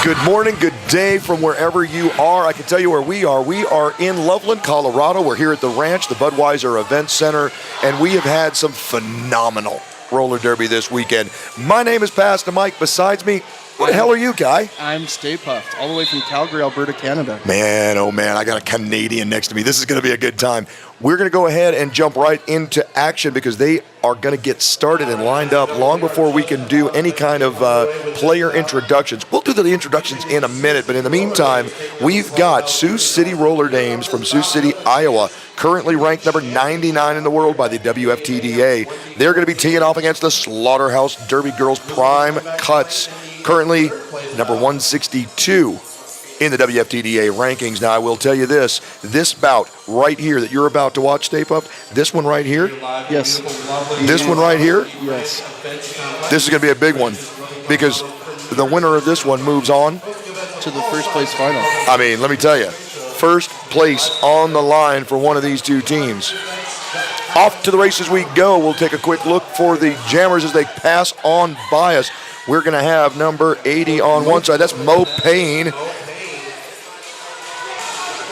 Good morning, good day from wherever you are. I can tell you where we are. We are in Loveland, Colorado. We're here at the ranch, the Budweiser Event Center, and we have had some phenomenal roller derby this weekend. My name is Pastor Mike. Besides me, what the hell are you, Guy? I'm Stay Puffed, all the way from Calgary, Alberta, Canada. Man, oh man, I got a Canadian next to me. This is going to be a good time. We're going to go ahead and jump right into action because they are going to get started and lined up long before we can do any kind of player introductions. We'll do the introductions in a minute, but in the meantime, we've got Sioux City Roller Dames from Sioux City, Iowa, currently ranked number 99 in the world by the WFTDA. They're going to be teeing off against the Slaughterhouse Derby Girls Prime Cuts, currently number 162 in the WFTDA rankings. Now, I will tell you this bout right here that you're about to watch, Stay Puffed, this one right here. Yes. This one right here. Yes. This is going to be a big one because the winner of this one moves on to the first place final. I mean, let me tell you, first place on the line for one of these two teams. Off to the races we go. We'll take a quick look for the jammers as they pass on by us. We're going to have number 80 on one side. That's Mo Payne.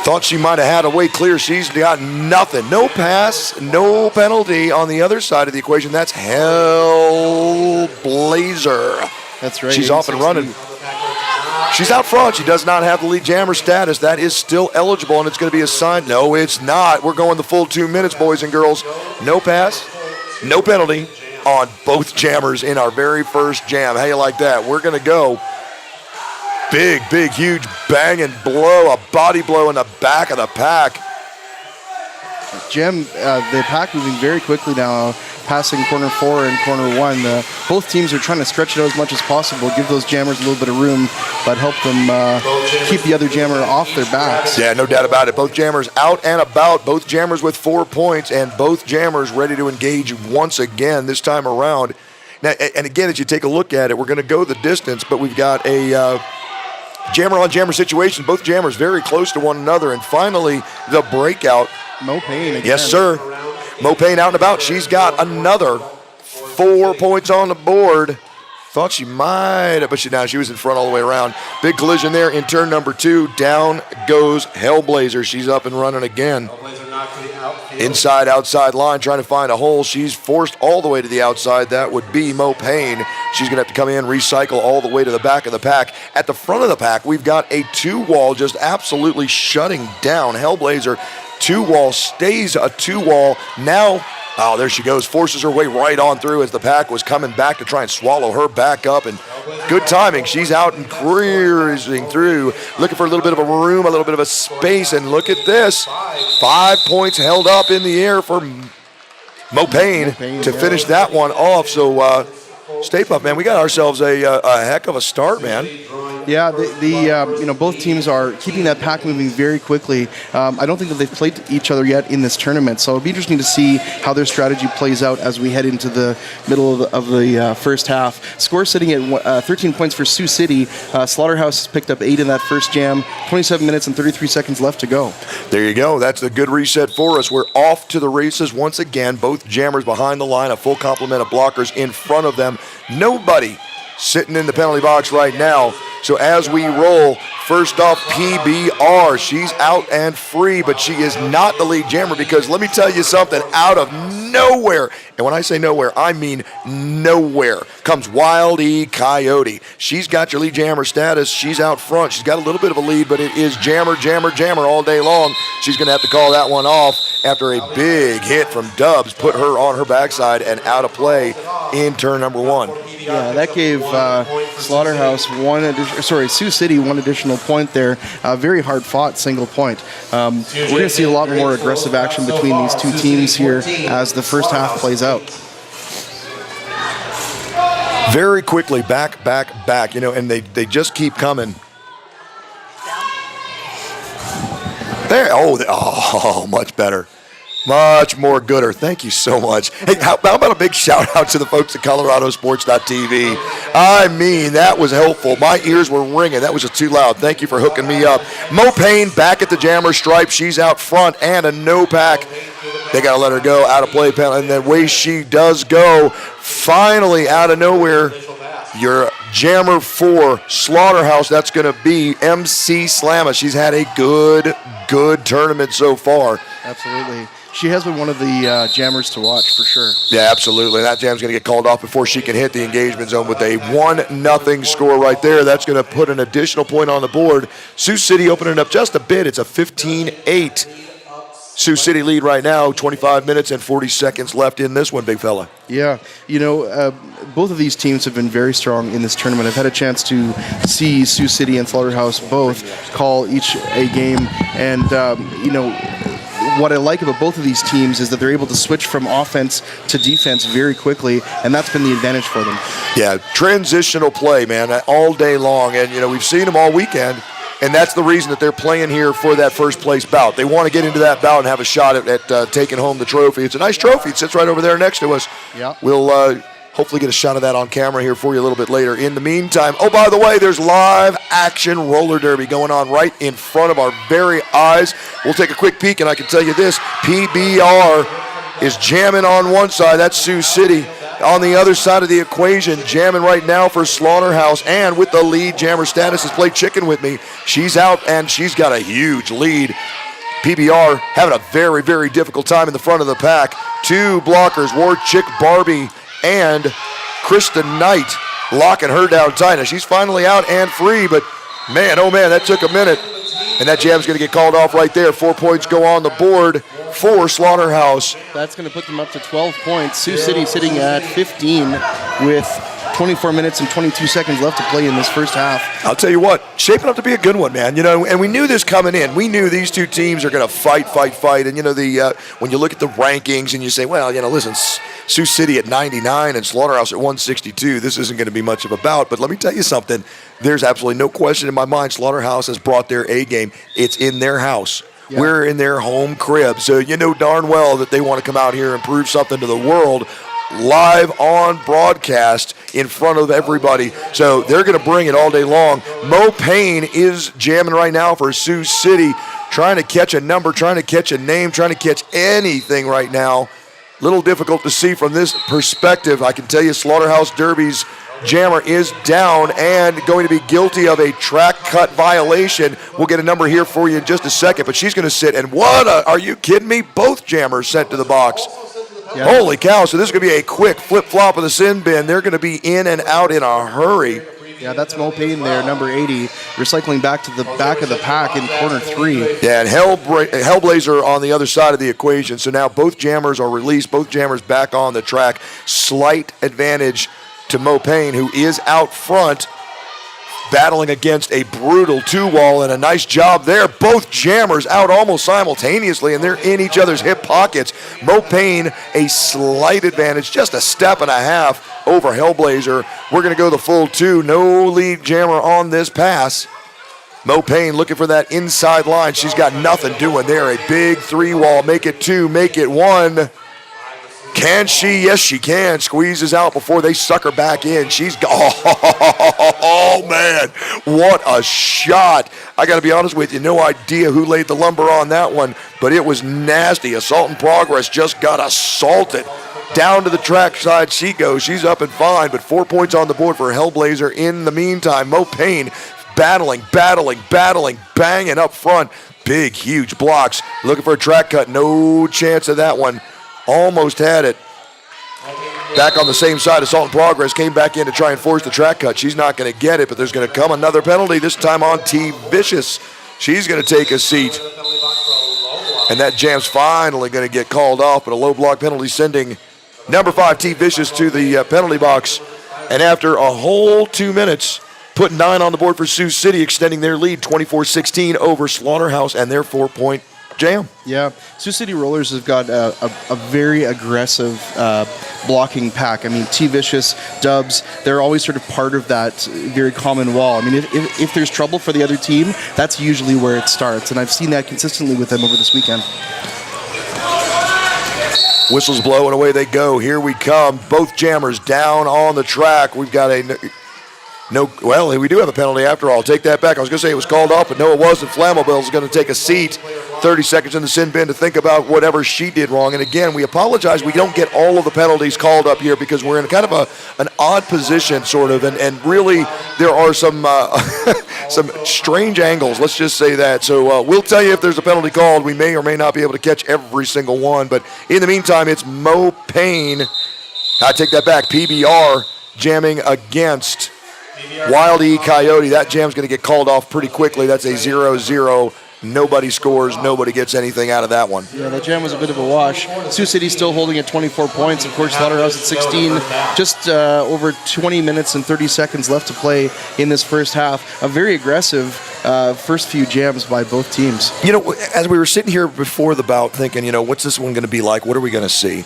Thought she might have had a way clear. She's got nothing. No pass, no penalty on the other side of the equation. That's Hellblazer. That's right. She's off and running. She's out front. She does not have the lead jammer status. That is still eligible, and it's going to be assigned. No, it's not. We're going the full 2 minutes, boys and girls. No pass, no penalty on both jammers in our very first jam. How you like that? We're going to go big, huge bang and blow, a body blow in the back of the pack. Jam, the pack moving very quickly now, passing corner 4 and corner 1. Both teams are trying to stretch it out as much as possible, give those jammers a little bit of room, but help them keep the other jammer off their backs. Yeah, no doubt about it. Both jammers out and about, both jammers with 4 points, and both jammers ready to engage once again this time around. Now, and again, as you take a look at it, we're going to go the distance, but we've got a jammer-on-jammer situation. Both jammers very close to one another, and finally, the breakout. Mo Payne again. Yes, sir. Mo Payne out and about. She's got another 4 points on the board. Thought she might have, but she was in front all the way around. Big collision there in turn number 2. Down goes Hellblazer. She's up and running again. Inside, outside line, trying to find a hole. She's forced all the way to the outside. That would be Mo Payne. She's going to have to come in, recycle all the way to the back of the pack. At the front of the pack, we've got a 2-wall just absolutely shutting down Hellblazer. 2-wall stays a 2-wall. Now, oh, there she goes. Forces her way right on through as the pack was coming back to try and swallow her back up. And good timing. She's out and cruising through, looking for a little bit of a room, a little bit of a space. And look at this. 5 points held up in the air for Mo Payne to finish that one off. So, Stay Puft, man, we got ourselves a heck of a start, man. Yeah, both teams are keeping that pack moving very quickly. I don't think that they've played each other yet in this tournament, so it'll be interesting to see how their strategy plays out as we head into the middle of the first half. Score sitting at 13 points for Sioux City. Slaughterhouse picked up 8 in that first jam. 27 minutes and 33 seconds left to go. There you go. That's a good reset for us. We're off to the races once again. Both jammers behind the line, a full complement of blockers in front of them. Nobody sitting in the penalty box right now. So as we roll, first off, PBR. She's out and free, but she is not the lead jammer because let me tell you something, out of nowhere, and when I say nowhere, I mean nowhere, comes Wild E Coyote. She's got your lead jammer status. She's out front. She's got a little bit of a lead, but it is jammer all day long. She's going to have to call that one off after a big hit from Dubs put her on her backside and out of play in turn number 1. Yeah, that gave Slaughterhouse Sioux City one additional point there. Very hard fought single point. We're going to see a lot more aggressive action between these two teams here as the first half plays out. Very quickly, back, and they just keep coming. There, much better. Much more gooder. Thank you so much. Hey, how about a big shout out to the folks at ColoradoSports.TV? I mean, that was helpful. My ears were ringing. That was just too loud. Thank you for hooking me up. Mo Payne back at the jammer stripe. She's out front and a no pack. They got to let her go. Out of play penalty. And the way she does go, finally out of nowhere, Your jammer for Slaughterhouse, that's going to be MC Slamma. She's had a good tournament so far. Absolutely. She has been one of the jammers to watch for sure. Yeah, absolutely. That jam's going to get called off before she can hit the engagement zone with a 1-0 score right there. That's going to put an additional point on the board. Sioux City opening up just a bit. It's a 15-8 Sioux City lead right now. 25 minutes and 40 seconds left in this one, big fella. Yeah, both of these teams have been very strong in this tournament. I've had a chance to see Sioux City and Slaughterhouse both call each a game, and what I like about both of these teams is that they're able to switch from offense to defense very quickly, and that's been the advantage for them. Yeah, transitional play, man, all day long, and we've seen them all weekend. And that's the reason that they're playing here for that first place bout. They want to get into that bout and have a shot at taking home the trophy. It's a nice trophy. It sits right over there next to us. Yeah. We'll hopefully get a shot of that on camera here for you a little bit later. In the meantime, oh, by the way, there's live action roller derby going on right in front of our very eyes. We'll take a quick peek, and I can tell you this, PBR is jamming on one side. That's Sioux City. On the other side of the equation, jamming right now for Slaughterhouse, and with the lead jammer status has played chicken with me. She's out, and she's got a huge lead. PBR having a very difficult time in the front of the pack. Two blockers, War Chick Barbie and Krista Knight, locking her down tight. Now she's finally out and free, but man, oh man, that took a minute. And that jam's going to get called off right there. 4 points go on the board for Slaughterhouse. That's going to put them up to 12 points. Sioux City sitting at 15 with 24 minutes and 22 seconds left to play in this first half. I'll tell you what, shaping up to be a good one, man. And we knew this coming in. We knew these two teams are going to fight. And when you look at the rankings and you say, well, listen, Sioux City at 99 and Slaughterhouse at 162. This isn't going to be much of a bout. But let me tell you something. There's absolutely no question in my mind. Slaughterhouse has brought their A game. It's in their house. Yeah. We're in their home crib. So you know darn well that they want to come out here and prove something to the world live on broadcast in front of everybody. So they're going to bring it all day long. Mo Payne is jamming right now for Sioux City, trying to catch a number, trying to catch a name, trying to catch anything right now. Little difficult to see from this perspective. I can tell you Slaughterhouse Derby's jammer is down and going to be guilty of a track cut violation. We'll get a number here for you in just a second, but she's going to sit. And are you kidding me? Both jammers sent to the box. Yeah. Holy cow, so this is going to be a quick flip-flop of the sin bin. They're going to be in and out in a hurry. Yeah, that's Mo Payne there, number 80, recycling back to the back of the pack in corner 3. Yeah, and Hellblazer on the other side of the equation. So now both jammers are released, both jammers back on the track. Slight advantage to Mo Payne, who is out front, battling against a brutal two-wall, and a nice job there. Both jammers out almost simultaneously, and they're in each other's hip pockets. Mo Payne, a slight advantage, just a step and a half over Hellblazer. We're going to go the full 2. No lead jammer on this pass. Mo Payne looking for that inside line. She's got nothing doing there. A big 3-wall. Make it 2, make it 1. Can she? Yes, she can. Squeezes out before they suck her back in. She's oh man, what a shot. I got to be honest with you, no idea who laid the lumber on that one, but it was nasty. Assault in Progress just got assaulted. Down to the track side she goes. She's up and fine, but 4 points on the board for Hellblazer. In the meantime, Mo Payne battling, banging up front. Big, huge blocks. Looking for a track cut. No chance of that one. Almost had it. Back on the same side, Assault in Progress came back in to try and force the track cut. She's not going to get it, but there's going to come another penalty, this time on T. Vicious. She's going to take a seat. And that jam's finally going to get called off, but a low block penalty sending number 5, T. Vicious, to the penalty box. And after a whole 2 minutes, put 9 on the board for Sioux City, extending their lead 24-16 over Slaughterhouse and their 4-point jam. Yeah, Sioux City Rollers have got a very aggressive blocking pack. I mean, T-Vicious, Dubs, they're always sort of part of that very common wall. I mean, if there's trouble for the other team, that's usually where it starts, and I've seen that consistently with them over this weekend. Whistles blow and away they go. Here we come. Both jammers down on the track. We've got a No, well, we do have a penalty after all. Take that back. I was going to say it was called off, but no, it wasn't. Flammable's going to take a seat. 30 seconds in the sin bin to think about whatever she did wrong. And again, we apologize. We don't get all of the penalties called up here because we're in kind of an odd position, sort of. And really, there are some some strange angles. Let's just say that. So we'll tell you if there's a penalty called. We may or may not be able to catch every single one. But in the meantime, it's Mo Payne. I take that back. PBR jamming against Wild E Coyote. That jam's going to get called off pretty quickly. That's a 0-0. Nobody scores. Nobody gets anything out of that one. Yeah, that jam was a bit of a wash. Sioux City still holding at 24 points. Of course, Slaughterhouse at 16. Just over 20 minutes and 30 seconds left to play in this first half. A very aggressive first few jams by both teams. You know, as we were sitting here before the bout thinking, you know, what's this one going to be like? What are we going to see?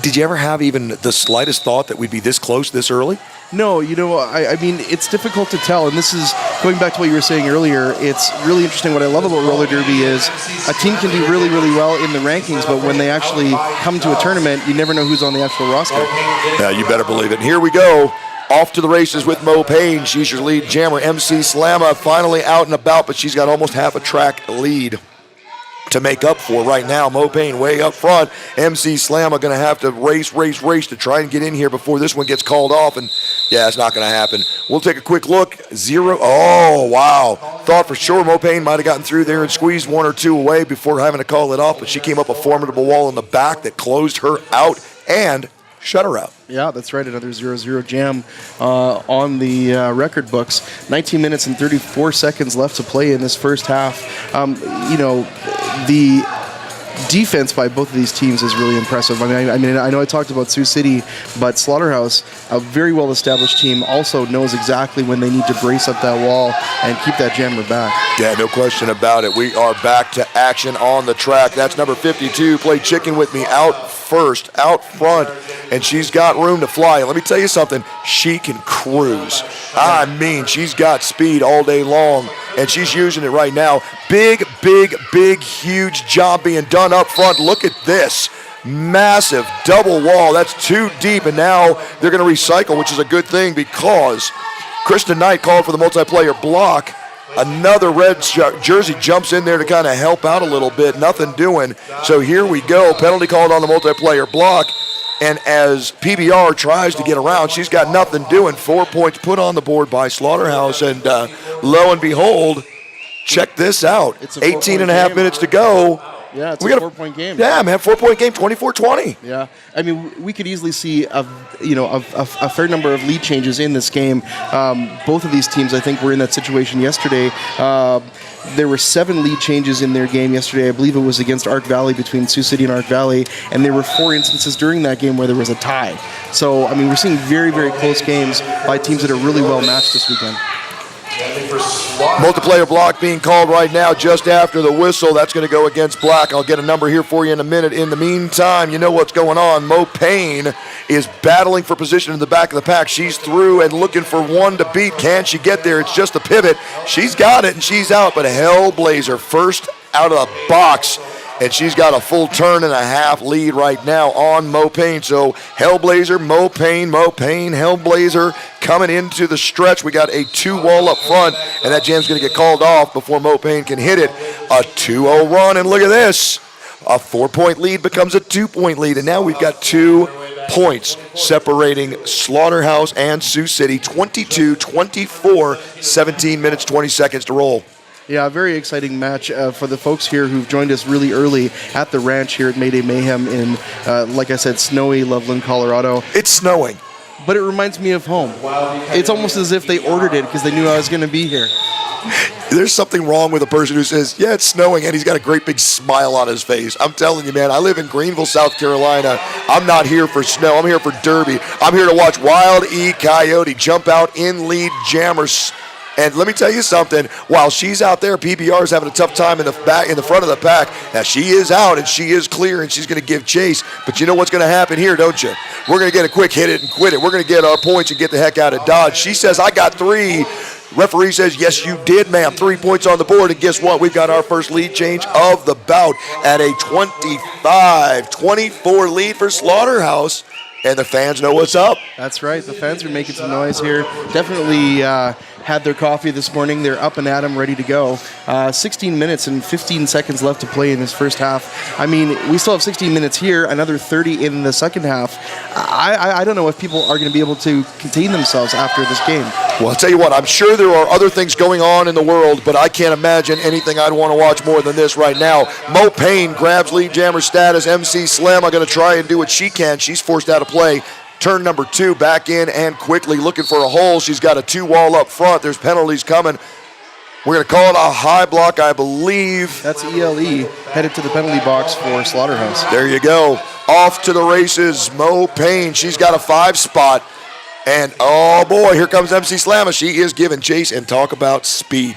Did you ever have even the slightest thought that we'd be this close this early? No, you know, I mean, it's difficult to tell, and this is going back to what you were saying earlier. It's really interesting. What I love about roller derby is a team can do really, really well in the rankings, but when they actually come to a tournament, you never know who's on the actual roster. Yeah, you better believe it. And here we go. Off to the races with Mo Payne. She's your lead jammer. MC Slamma finally out and about, but she's got almost half a track lead to make up for right now. Mo Payne way up front. MC Slamma going to have to race to try and get in here before this one gets called off. And yeah, it's not going to happen. We'll take a quick look. 0. Oh, wow. Thought for sure Mo Payne might have gotten through there and squeezed one or two away before having to call it off, but she came up a formidable wall in the back that closed her out and shut her out. Yeah, that's right. Another 0-0 jam on the record books. 19 minutes and 34 seconds left to play in this first half. You know, the defense by both of these teams is really impressive. I mean, I know I talked about Sioux City, but Slaughterhouse, a very well-established team, also knows exactly when they need to brace up that wall and keep that jammer back. Yeah, no question about it. We are back to action on the track. That's number 52. Play chicken with me out first, out front, and she's got room to fly. Let me tell you something. She can cruise. I mean, she's got speed all day long, and she's using it right now. Big, huge job being done up front. Look at this. Massive double wall. That's too deep, and now they're going to recycle, which is a good thing because Kristen Knight called for the multiplayer block. Another red jersey jumps in there to kind of help out a little bit. Nothing doing. So here we go. Penalty called on the multiplayer block. And as PBR tries to get around, she's got nothing doing. 4 points put on the board by Slaughterhouse. And lo and behold, check this out. 18 and a half minutes to go. Yeah, it's a 4-point game. Yeah, man, 4-point game, 24-20. Yeah, I mean, we could easily see a fair number of lead changes in this game. Both of these teams, I think, were in that situation yesterday. There were 7 lead changes in their game yesterday. I believe it was against Ark Valley, between Sioux City and Ark Valley, and there were 4 instances during that game where there was a tie. So, I mean, we're seeing very, very close games by teams that are really well matched this weekend. Multiplayer block being called right now just after the whistle. That's going to go against Black. I'll get a number here for you in a minute. In the meantime, you know what's going on. Mo Payne is battling for position in the back of the pack. She's through and looking for one to beat. Can she get there? It's just a pivot. She's got it and she's out, but Hellblazer first out of the box. And she's got a full turn and a half lead right now on Mo Payne. So Hellblazer, Mo Payne, Hellblazer coming into the stretch. We got a 2-wall up front, and that jam's going to get called off before Mo Payne can hit it. A 2-0 run, and look at this. A 4-point lead becomes a 2-point lead, and now we've got 2 points separating Slaughterhouse and Sioux City. 22-24, 17 minutes, 20 seconds to roll. Yeah, a very exciting match for the folks here who've joined us really early at the ranch here at Mayday Mayhem in, like I said, snowy Loveland, Colorado. It's snowing. But it reminds me of home. It's almost as if they ordered it because they knew I was going to be here. There's something wrong with a person who says, yeah, it's snowing, and he's got a great big smile on his face. I'm telling you, man, I live in Greenville, South Carolina. I'm not here for snow. I'm here for derby. I'm here to watch Wild E Coyote jump out in lead jammers. And let me tell you something, while she's out there, PBR is having a tough time in the front of the pack. Now, she is out, and she is clear, and she's going to give chase. But you know what's going to happen here, don't you? We're going to get a quick hit it and quit it. We're going to get our points and get the heck out of Dodge. She says, I got 3. Referee says, yes, you did, ma'am. 3 points on the board, and guess what? We've got our first lead change of the bout at a 25-24 lead for Slaughterhouse. and the fans know what's up. That's right. The fans are making some noise here. Definitely had their coffee this morning. They're up and at 'em, ready to go. 16 minutes and 15 seconds left to play in this first half. I mean, we still have 16 minutes here, another 30 in the second half. I don't know if people are going to be able to contain themselves after this game. Well, I'll tell you what, I'm sure there are other things going on in the world, but I can't imagine anything I'd want to watch more than this right now. Mo Payne grabs lead jammer status. MC Slam, I'm going to try and do what she can. She's forced out of play. Turn number 2, back in and quickly looking for a hole. She's got a 2-wall up front. There's penalties coming. We're going to call it a high block, I believe. That's ELE headed to the penalty box for Slaughterhouse. There you go. Off to the races, Mo Payne. She's got a 5 spot. And, oh, boy, here comes MC Slamma. She is giving chase, and talk about speed.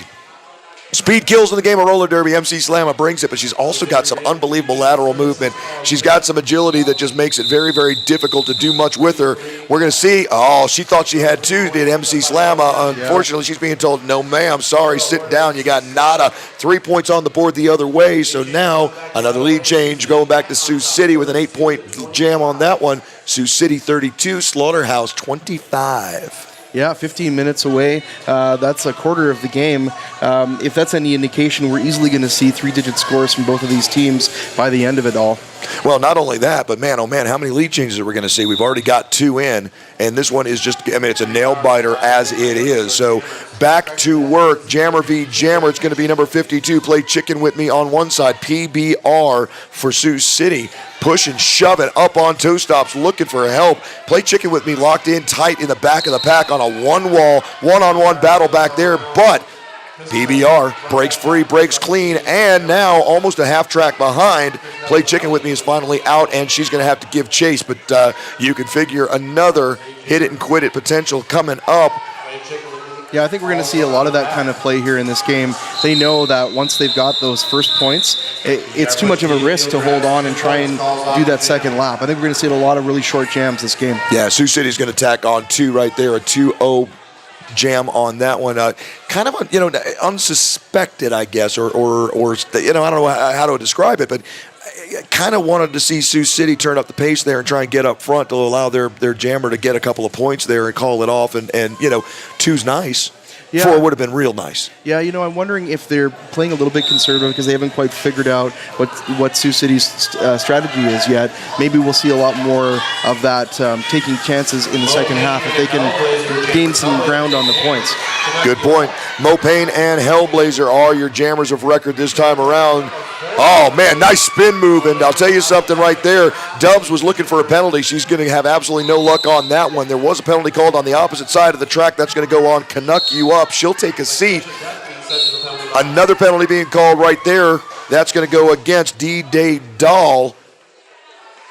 Speed kills in the game of roller derby. MC Slamma brings it, but she's also got some unbelievable lateral movement. She's got some agility that just makes it very, very difficult to do much with her. We're going to see. Oh, she thought she had 2, did MC Slamma. Unfortunately, she's being told, no, ma'am, sorry, sit down. You got nada. 3 points on the board the other way. So now another lead change going back to Sioux City with an 8-point jam on that one. Sioux City 32, Slaughterhouse 25. Yeah, 15 minutes away. That's a quarter of the game. If that's any indication, we're easily going to see 3-digit scores from both of these teams by the end of it all. Well, not only that, but man, oh man, how many lead changes are we going to see? We've already got 2 in, and this one is just, I mean, it's a nail biter as it is. So back to work, Jammer v. Jammer. It's going to be number 52. Play chicken with me on one side. PBR for Sioux City. Push and shove it up on toe stops, looking for help. Play chicken with me, locked in tight in the back of the pack on a one-wall, one-on-one battle back there, but PBR breaks free, breaks clean, and now almost a half track behind. Play chicken with me is finally out, and she's going to have to give chase, but you can figure another hit it and quit it potential coming up. Yeah, I think we're going to see a lot of that kind of play here in this game. They know that once they've got those first points, it's too much of a risk to hold on and try and do that second lap. I think we're going to see a lot of really short jams this game. Yeah, Sioux City's going to tack on 2 right there, a 2-0 jam on that one. Kind of, unsuspected, I guess, or I don't know how to describe it, but kind of wanted to see Sioux City turn up the pace there and try and get up front to allow their jammer to get a couple of points there and call it off. And 2's nice. Yeah. 4 would have been real nice. Yeah, I'm wondering if they're playing a little bit conservative because they haven't quite figured out what Sioux City's strategy is yet. Maybe we'll see a lot more of that taking chances in the second half if they can gain some ground on the points. Good point. Mo Payne and Hellblazer are your jammers of record this time around. Oh, man, nice spin move, and I'll tell you something right there. Dubs was looking for a penalty. She's going to have absolutely no luck on that one. There was a penalty called on the opposite side of the track. That's going to go on Canuck You Up. She'll take a seat. Another penalty being called right there. That's going to go against D-Day Dahl.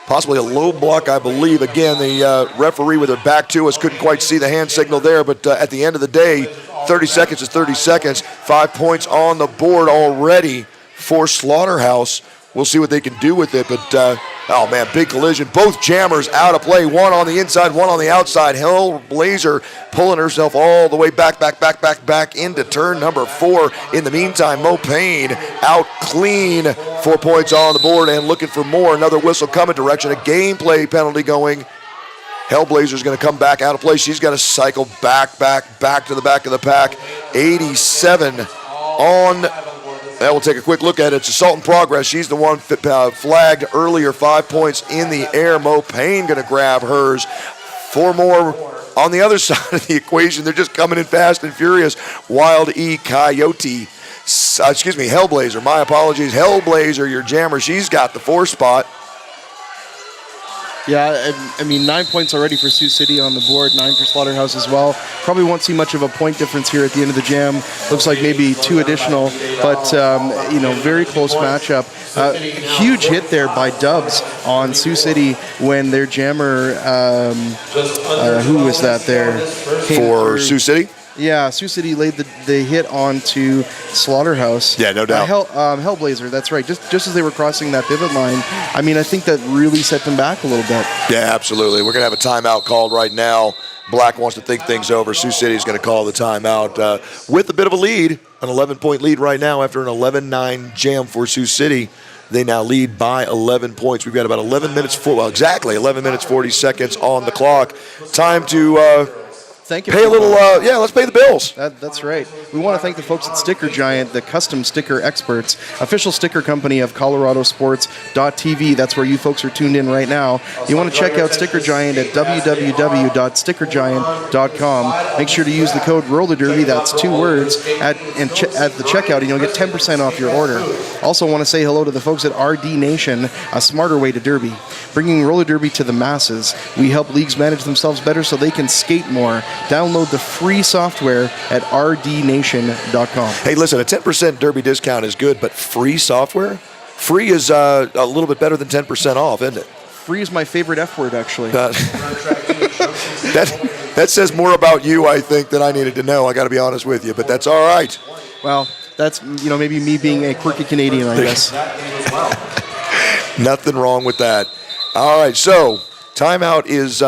Possibly a low block, I believe. Again, the referee with her back to us couldn't quite see the hand signal there, but at the end of the day, 30 seconds is 30 seconds. 5 points on the board already for Slaughterhouse. We'll see what they can do with it, but oh man, big collision. Both jammers out of play, one on the inside, one on the outside. Hellblazer pulling herself all the way back into turn number 4. In the meantime, Mo Payne out clean. 4 points on the board and looking for more. Another whistle coming direction, a gameplay penalty going. Hellblazer's going to come back out of play. She's got to cycle back to the back of the pack. 87 on. We'll take a quick look at it. It's assault in progress. She's the one flagged earlier. 5 points in the air. Mo Payne going to grab hers. 4 more on the other side of the equation. They're just coming in fast and furious. Wild E Coyote. Hellblazer. My apologies. Hellblazer, your jammer. She's got the 4 spot. Yeah, I mean, 9 points already for Sioux City on the board, 9 for Slaughterhouse as well. Probably won't see much of a point difference here at the end of the jam. Looks like maybe 2 additional, but, very close matchup. Huge hit there by Dubs on Sioux City when their jammer, who was that there? For Sioux City? Yeah, Sioux City laid the hit onto Slaughterhouse. Yeah, no doubt. Hellblazer, that's right. Just as they were crossing that pivot line, I mean, I think that really set them back a little bit. Yeah, absolutely. We're going to have a timeout called right now. Black wants to think things over. Sioux City is going to call the timeout with a bit of a lead, an 11-point lead right now after an 11-9 jam for Sioux City. They now lead by 11 points. We've got about 11 minutes, exactly 11 minutes, 40 seconds on the clock. Time to Thank you. pay a little, let's pay the bills. That's right. We want to thank the folks at Sticker Giant, the custom sticker experts, official sticker company of ColoradoSports.TV. That's where you folks are tuned in right now. You want to check out Sticker Giant at www.stickergiant.com. Make sure to use the code ROLLERDERBY, that's 2 words, at the checkout, and you'll get 10% off your order. Also want to say hello to the folks at RD Nation, a smarter way to derby. Bringing roller derby to the masses. We help leagues manage themselves better so they can skate more. Download the free software at rdnation.com. Hey, listen, a 10% derby discount is good, but free software? Free is a little bit better than 10% off, isn't it? Free is my favorite F word, actually. That says more about you, I think, than I needed to know. I got to be honest with you, but that's all right. Well, that's, maybe me being a quirky Canadian, I guess. Nothing wrong with that. All right, so timeout is,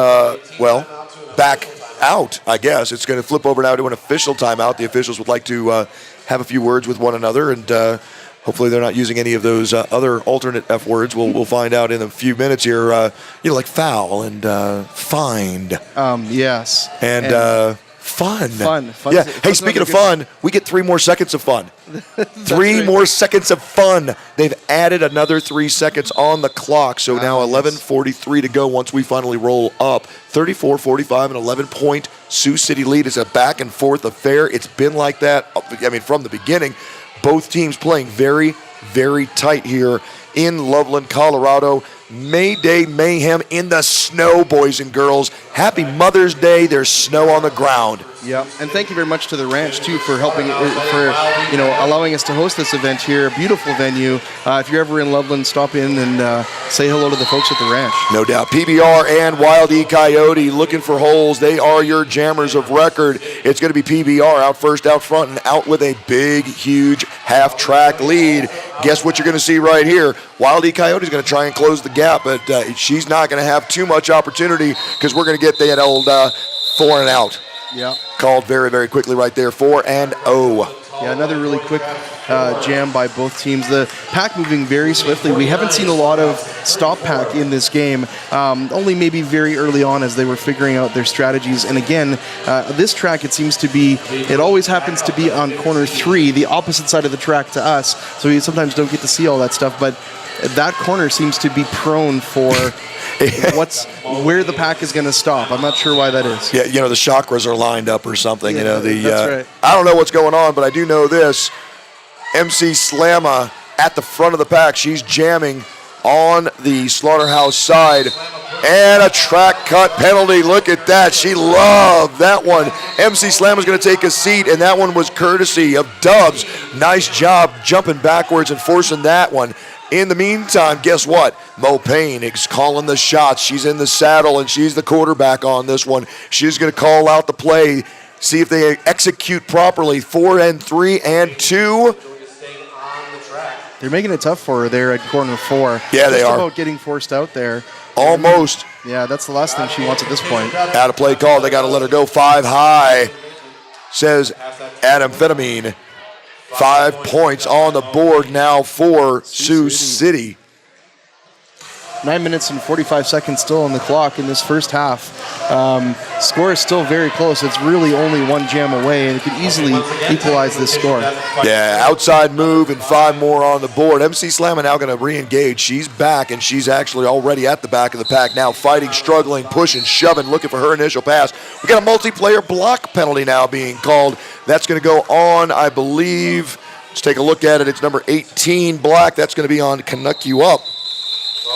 back out, I guess. It's going to flip over now to an official timeout. The officials would like to have a few words with one another, and hopefully they're not using any of those other alternate F words. We'll find out in a few minutes here, like foul and find. Yes. And fun. Yeah. Hey, speaking of fun, we get 3 more seconds of fun. 3 more seconds of fun. They've added another 3 seconds on the clock, so now 11:43 to go once we finally roll up. 34-45, an 11-point Sioux City lead. Is a back-and-forth affair. It's been like that, from the beginning. Both teams playing very, very tight here in Loveland, Colorado. Mayday Mayhem in the snow, boys and girls. Happy Mother's Day. There's snow on the ground. Yeah, and thank you very much to the ranch too for helping, allowing us to host this event here. A beautiful venue. If you're ever in Loveland, stop in and say hello to the folks at the ranch. No doubt. PBR and Wild E Coyote looking for holes. They are your jammers of record. It's going to be PBR out first, out front, and out with a big, huge half-track lead. Guess what you're going to see right here? Wild E Coyote is going to try and close the gap, but she's not going to have too much opportunity because we're going to get that old 4 and out. Yeah. Called very, very quickly right there, 4-0. Yeah, another really quick jam by both teams. The pack moving very swiftly. We haven't seen a lot of stop pack in this game, only maybe very early on as they were figuring out their strategies. And again, this track, it always happens to be on corner 3, the opposite side of the track to us, so we sometimes don't get to see all that stuff, but that corner seems to be prone for where the pack is going to stop. I'm not sure why that is. Yeah, the chakras are lined up or something. Yeah, that's right. I don't know what's going on, but I do know this. MC Slamma at the front of the pack. She's jamming on the Slaughterhouse side. And a track cut penalty. Look at that. She loved that one. MC Slamma's going to take a seat, and that one was courtesy of Dubs. Nice job jumping backwards and forcing that one. In the meantime, guess what? Mo Payne is calling the shots. She's in the saddle, and she's the quarterback on this one. She's going to call out the play, see if they execute properly. 4-3-2. They're making it tough for her there at corner 4. Yeah, they are. Just about getting forced out there. Almost. Yeah, that's the last thing she wants at this point. Out of play call. They got to let her go 5 high, says Amphetamine. 5 points on the board now for Sioux City. 9 minutes and 45 seconds still on the clock in this first half. Score is still very close. It's really only 1 jam away, and it could easily equalize this score. Yeah, outside move and 5 more on the board. MC Slamma now going to re-engage. She's back, and she's actually already at the back of the pack now, fighting, struggling, pushing, shoving, looking for her initial pass. We got a multiplayer block penalty now being called. That's going to go on, I believe. Let's take a look at it. It's number 18, Black. That's going to be on Canuck You Up.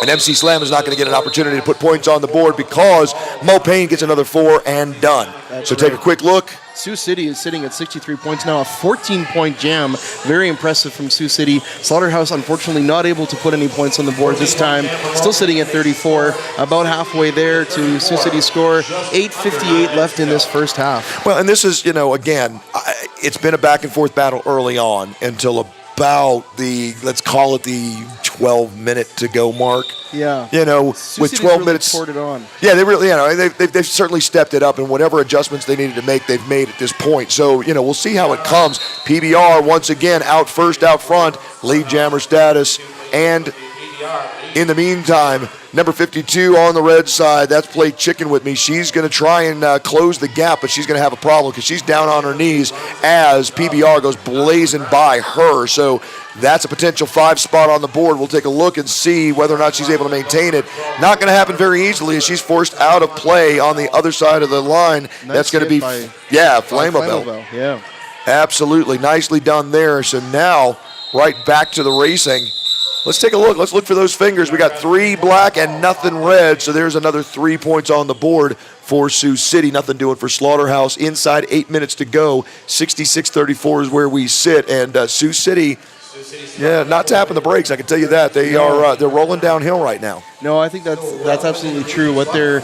And MC Slam is not going to get an opportunity to put points on the board because Mo Payne gets another 4 and done. That's so take a quick look. Sioux City is sitting at 63 points now, a 14-point jam. Very impressive from Sioux City. Slaughterhouse, unfortunately, not able to put any points on the board this time. Still sitting at 34, about halfway there to Sioux City's score. 8:58 left in this first half. Well, and this is, again, it's been a back-and-forth battle early on until about let's call it the 12-minute to go mark. Yeah. With 12 minutes. Poured it on. Yeah, they really, they've certainly stepped it up, and whatever adjustments they needed to make, they've made at this point. So, we'll see how it comes. PBR, once again, out first, out front, lead jammer status. And in the meantime, number 52 on the red side, that's played chicken with me. She's going to try and close the gap, but she's going to have a problem because she's down on her knees as PBR goes blazing by her. So that's a potential 5 spot on the board. We'll take a look and see whether or not she's able to maintain it. Not going to happen very easily as she's forced out of play on the other side of the line. That's going to be, Flamabelle. Yeah. Absolutely. Nicely done there. So now, right back to the racing. Let's take a look. Let's look for those fingers. We got 3 black and nothing red. So there's another 3 points on the board for Sioux City. Nothing doing for Slaughterhouse. Inside 8 minutes to go. 66-34 is where we sit. And Sioux City, not tapping the brakes. I can tell you that. They're rolling downhill right now. No, I think that's absolutely true. What they're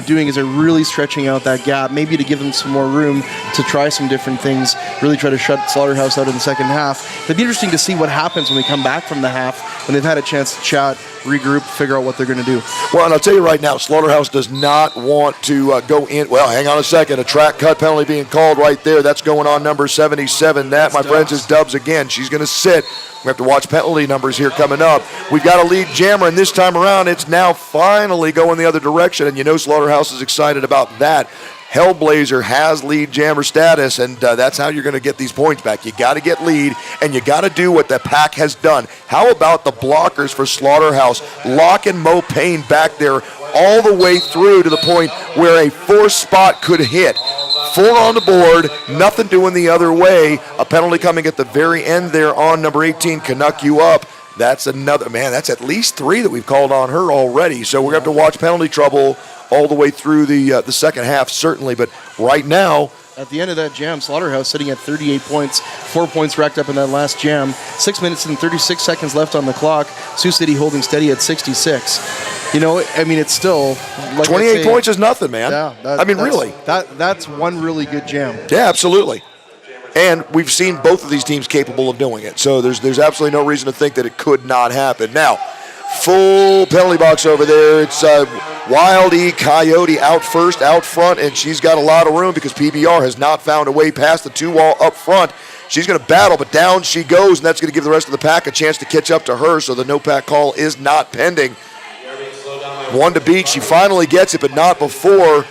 doing is they're really stretching out that gap, maybe to give them some more room to try some different things, really try to shut Slaughterhouse out in the second half. It'd be interesting to see what happens when we come back from the half, when they've had a chance to chat, regroup, figure out what they're going to do. Well, and I'll tell you right now, Slaughterhouse does not want to go in. Well, hang on a second. A track cut penalty being called right there. That's going on number 77. That, my friends, is Dubs again. She's going to sit. We have to watch penalty numbers here coming up. We've got a lead jammer, and this time around, it's now finally going the other direction, and Slaughterhouse is excited about that. Hellblazer has lead jammer status, and that's how you're going to get these points back. You got to get lead, and you got to do what the pack has done. How about the blockers for Slaughterhouse? Locking Mo Payne back there all the way through to the point where a 4 spot could hit. 4 on the board, nothing doing the other way. A penalty coming at the very end there on number 18, Canuck you up. That's another, that's at least 3 that we've called on her already. So we're going to have to watch penalty trouble all the way through the second half, certainly. But right now, at the end of that jam, Slaughterhouse sitting at 38 points, 4 points racked up in that last jam, 6 minutes and 36 seconds left on the clock. Sioux City holding steady at 66. It's still... Like 28 points is nothing, man. Yeah, really. That's one really good jam. Yeah, absolutely. And we've seen both of these teams capable of doing it. So there's absolutely no reason to think that it could not happen. Now, full penalty box over there. It's Wild E Coyote out first, out front, and she's got a lot of room because PBR has not found a way past the 2-wall up front. She's going to battle, but down she goes, and that's going to give the rest of the pack a chance to catch up to her, so the no-pack call is not pending. 1 to beat. She finally gets it, but not before.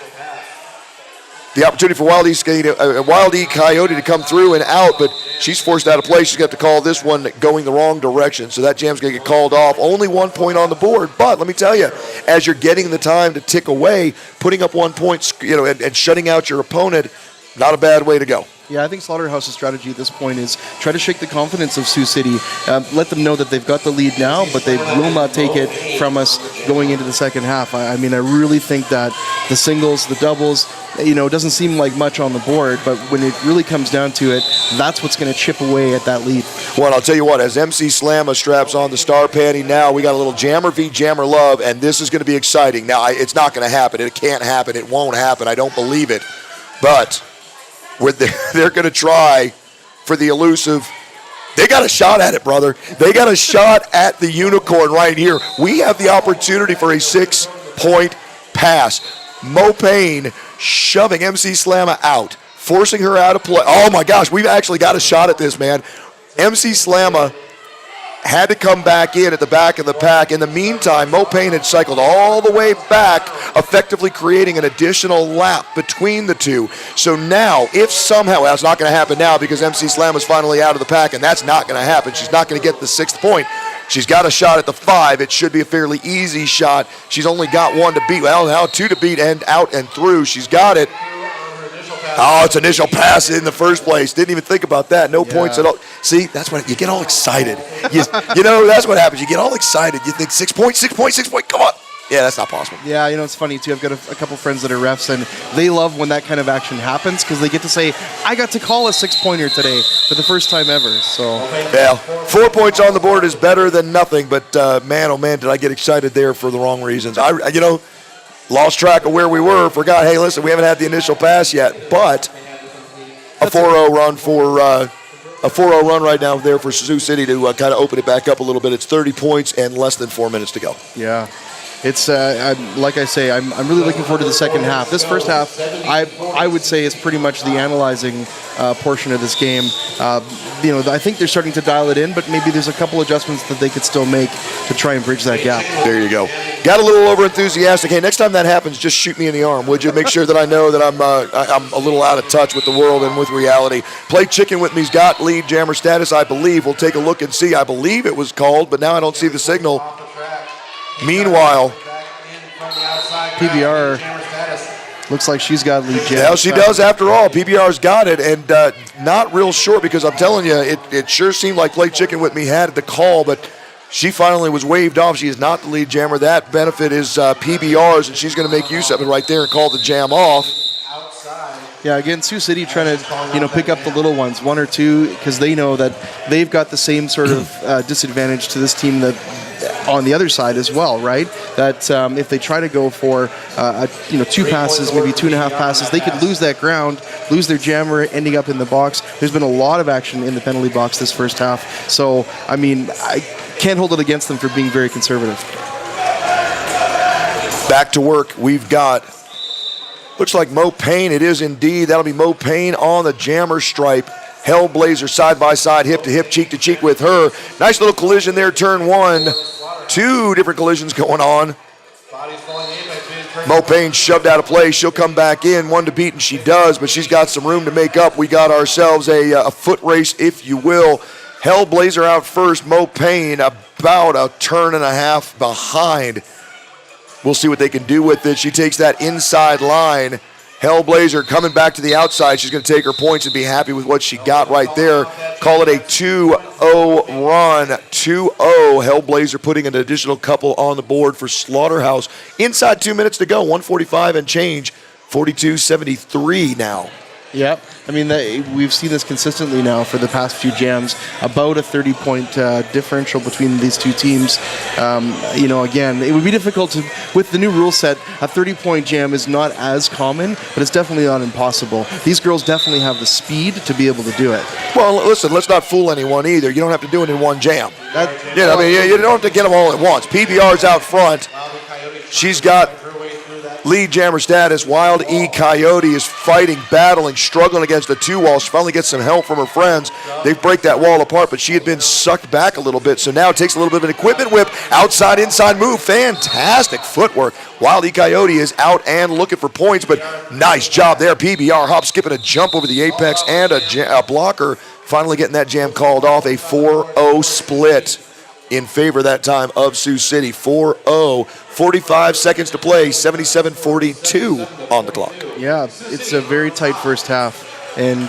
The opportunity for Wild E Coyote to come through and out, but she's forced out of play. She's got to call this one going the wrong direction, so that jam's going to get called off. Only 1 point on the board, but let me tell you, as you're getting the time to tick away, putting up 1 point, and shutting out your opponent, not a bad way to go. Yeah, I think Slaughterhouse's strategy at this point is try to shake the confidence of Sioux City. Let them know that they've got the lead now, but they will not take it from us going into the second half. I really think that the singles, the doubles, it doesn't seem like much on the board, but when it really comes down to it, that's what's going to chip away at that lead. Well, and I'll tell you what, as MC Slamma straps on the star panty now, we got a little Jammer v. Jammer love, and this is going to be exciting. Now, it's not going to happen. It can't happen. It won't happen. I don't believe it. But they're going to try for the elusive. They got a shot at it, brother. They got a shot at the unicorn right here. We have the opportunity for a 6-point pass. Mo Payne shoving MC Slamma out, forcing her out of play. Oh, my gosh, we've actually got a shot at this, man. MC Slamma had to come back in at the back of the pack. In the meantime, Mo Payne had cycled all the way back, effectively creating an additional lap between the two. So now, if somehow, well, it's not going to happen now because MC Slam is finally out of the pack, and that's not going to happen. She's not going to get the 6th point. She's got a shot at the 5. It should be a fairly easy shot. She's only got 1 to beat. Well, now 2 to beat and out and through. She's got it. Oh, it's initial pass in the first place. Didn't even think about that. No points at all. See, that's what you get all excited. That's what happens. You get all excited. You think 6 points, 6 points, 6 points. Come on. Yeah, that's not possible. Yeah, it's funny, too. I've got a couple friends that are refs, and they love when that kind of action happens because they get to say, I got to call a 6-pointer today for the first time ever. So yeah, 4 points on the board is better than nothing, but man, oh man, did I get excited there for the wrong reasons. Lost track of where we were, forgot, hey, listen, we haven't had the initial pass yet, but a 4-0 run for a 4-0 run right now there for Sioux City to kind of open it back up a little bit. It's 30 points and less than 4 minutes to go. Yeah. It's like I say, I'm really looking forward to the second half. This first half, I would say, is pretty much the analyzing portion of this game. I think they're starting to dial it in, but maybe there's a couple adjustments that they could still make to try and bridge that gap. There you go. Got a little over enthusiastic. Hey, next time that happens, just shoot me in the arm, would you? Make sure that I know that I'm a little out of touch with the world and with reality. Play Chicken With Me's got lead jammer status, I believe. We'll take a look and see. I believe it was called, but now I don't see the signal. Meanwhile, PBR looks like she's got lead jammer. Well, she does after all. PBR's got it, and not real sure, because I'm telling you, it sure seemed like Play Chicken With Me had the call, but she finally was waved off. She is not the lead jammer. That benefit is PBR's, and she's going to make use of it right there and call the jam off. Yeah, again, Sioux City trying to, pick up the little ones, one or two, because they know that they've got the same sort of disadvantage to this team that on the other side as well, right? That if they try to go for, 2 passes, maybe 2.5 passes, they could lose that ground, lose their jammer, ending up in the box. There's been a lot of action in the penalty box this first half. So, I can't hold it against them for being very conservative. Back to work. We've got, looks like Mo Payne. It is indeed. That'll be Mo Payne on the jammer stripe. Hellblazer side by side, hip to hip, cheek to cheek with her. Nice little collision there, turn one. 2 different collisions going on. Mo Payne shoved out of play. She'll come back in, 1 to beat, and she does, but she's got some room to make up. We got ourselves a foot race, if you will. Hellblazer out first. Mo Payne about a turn and a half behind. We'll see what they can do with it. She takes that inside line. Hellblazer coming back to the outside. She's going to take her points and be happy with what she got right there. Call it a 2-0 run. 2-0. Hellblazer putting an additional couple on the board for Slaughterhouse. Inside 2 minutes to go. 145 and change. 42-73 now. Yep. We've seen this consistently now for the past few jams, about a 30-point differential between these two teams. Again, it would be difficult to, with the new rule set, a 30-point jam is not as common, but it's definitely not impossible. These girls definitely have the speed to be able to do it. Well, listen, let's not fool anyone either. You don't have to do it in one jam. You don't have to get them all at once. PBR's out front. She's got lead jammer status. Wild E Coyote is fighting, battling, struggling against the 2-wall. She finally gets some help from her friends. They break that wall apart, but she had been sucked back a little bit, so now it takes a little bit of an equipment whip. Outside, inside move. Fantastic footwork. Wild E Coyote is out and looking for points, but nice job there. PBR hop, skipping a jump over the apex and a blocker. Finally getting that jam called off. A 4-0 split in favor that time of Sioux City. 4-0. 45 seconds to play, 77-42 on the clock. Yeah, it's a very tight first half. And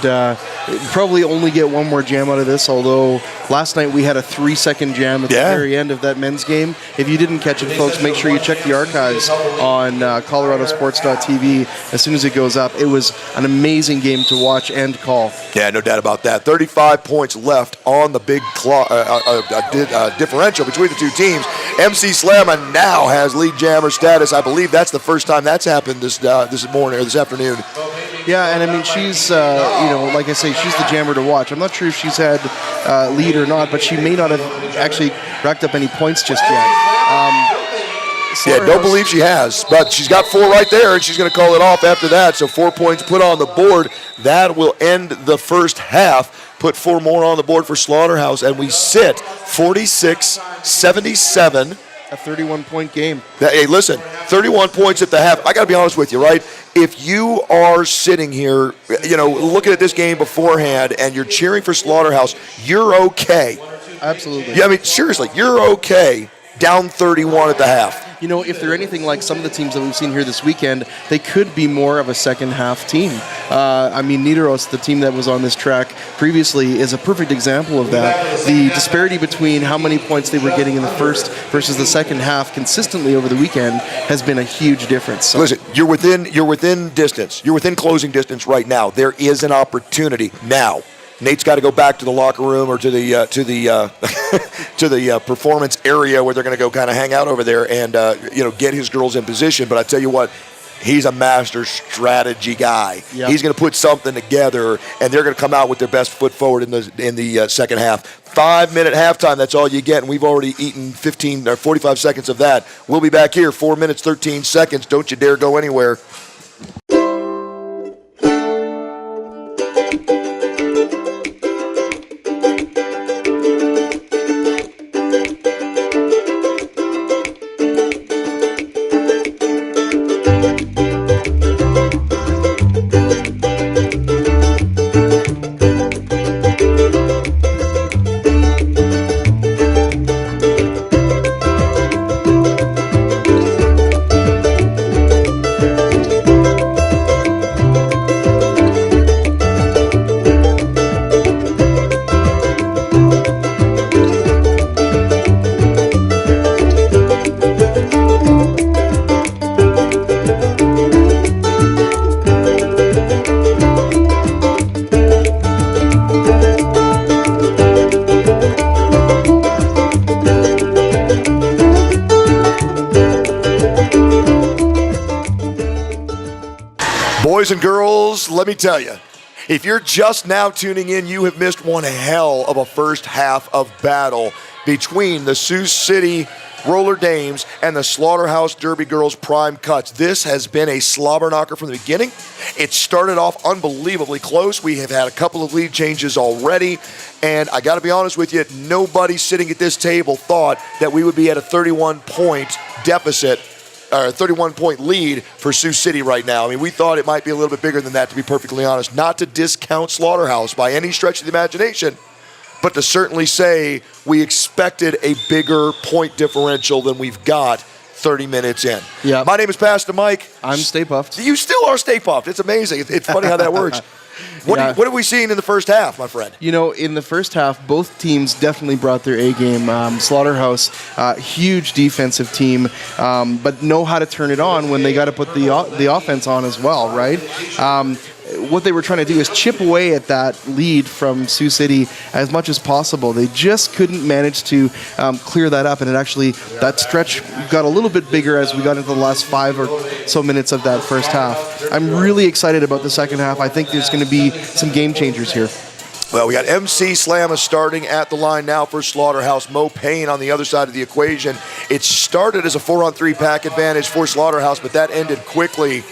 probably only get one more jam out of this, although last night we had a 3-second jam at the very end of that men's game. If you didn't catch it, folks, make sure you check the archives on ColoradoSports.TV as soon as it goes up. It was an amazing game to watch and call. Yeah, no doubt about that. 35 points left on the big differential between the two teams. MC Slamma now has lead jammer status. I believe that's the first time that's happened this morning or this afternoon. Yeah, and she's, like I say, she's the jammer to watch. I'm not sure if she's had lead or not, but she may not have actually racked up any points just yet. Don't believe she has, but she's got 4 right there, and she's going to call it off after that. So 4 points put on the board. That will end the first half. Put 4 more on the board for Slaughterhouse, and we sit 46-77. A 31-point game. Hey, listen, 31 points at the half. I got to be honest with you, right? If you are sitting here, looking at this game beforehand and you're cheering for Slaughterhouse, you're okay. Absolutely. Yeah, seriously, you're okay down 31 at the half. If they're anything like some of the teams that we've seen here this weekend, they could be more of a second-half team. Nidaros, the team that was on this track previously, is a perfect example of that. The disparity between how many points they were getting in the first versus the second half consistently over the weekend has been a huge difference. So. Listen, you're within distance. You're within closing distance right now. There is an opportunity now. Nate's got to go back to the locker room or to the to the performance area where they're going to go kind of hang out over there and get his girls in position. But I tell you what, he's a master strategy guy. Yep. He's going to put something together, and they're going to come out with their best foot forward in the second half. 5-minute halftime. That's all you get, and we've already eaten 15 or 45 seconds of that. We'll be back here. 4 minutes 13 seconds. Don't you dare go anywhere. Boys and girls, let me tell you, if you're just now tuning in, you have missed one hell of a first half of battle between the Sioux City Roller Dames and the Slaughterhouse Derby Girls Prime Cuts. This has been a slobber knocker from the beginning. It started off unbelievably close. We have had a couple of lead changes already, and I got to be honest with you, nobody sitting at this table thought that we would be at a 31-point deficit, or a 31-point lead for Sioux City right now. I mean, we thought it might be a little bit bigger than that, to be perfectly honest. Not to discount Slaughterhouse by any stretch of the imagination, but to certainly say we expected a bigger point differential than we've got 30 minutes in. Yeah. My name is Pastor Mike. I'm Stay Puffed. You still are Stay Puffed. It's amazing. It's funny how that works. What have we seen in the first half, my friend? You know, in the first half, both teams definitely brought their A game. Slaughterhouse, huge defensive team, but know how to turn it on when they got to put the offense on as well, right? What they were trying to do is chip away at that lead from Sioux City as much as possible. They just couldn't manage to clear that up, and that stretch got a little bit bigger as we got into the last 5 or so minutes of that first half. I'm really excited about the second half. I think there's going to be some game changers here. Well, we got MC Slamma starting at the line now for Slaughterhouse. Mo Payne on the other side of the equation. It started as a 4-on-3 pack advantage for Slaughterhouse, but that ended quickly.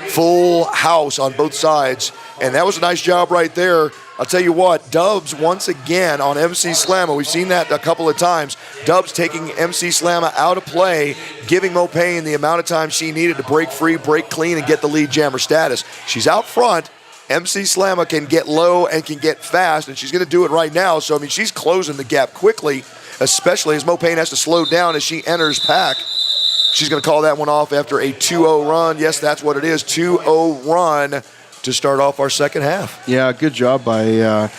Full house on both sides, and that was a nice job right there. I'll tell you what, Dubs once again on MC Slamma. We've seen that a couple of times. Dubs taking MC Slamma out of play, giving Mo Payne the amount of time she needed to break free, break clean, and get the lead jammer status. She's out front. MC Slamma can get low and can get fast, and she's going to do it right now. So, I mean, she's closing the gap quickly, especially as Mo Payne has to slow down as she enters pack. She's going to call that one off after a 2-0 run. Yes, that's what it is, 2-0 run to start off our second half. Yeah, good job by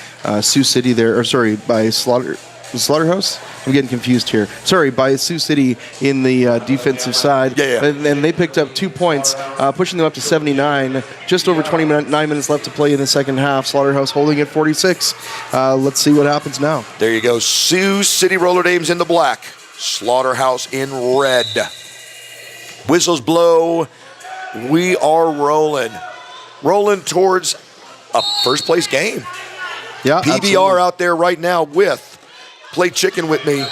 Sioux City there, or sorry, by Slaughterhouse? I'm getting confused here. Sorry, by Sioux City in the defensive side. Yeah. And they picked up 2 points, pushing them up to 79. Just over 29 minutes left to play in the second half. Slaughterhouse holding at 46. Let's see what happens now. There you go. Sioux City Roller Dames in the black. Slaughterhouse in red. Whistles blow. We are rolling. Rolling towards a first place game. Yeah, PBR absolutely. out there right now with Play Chicken With Me.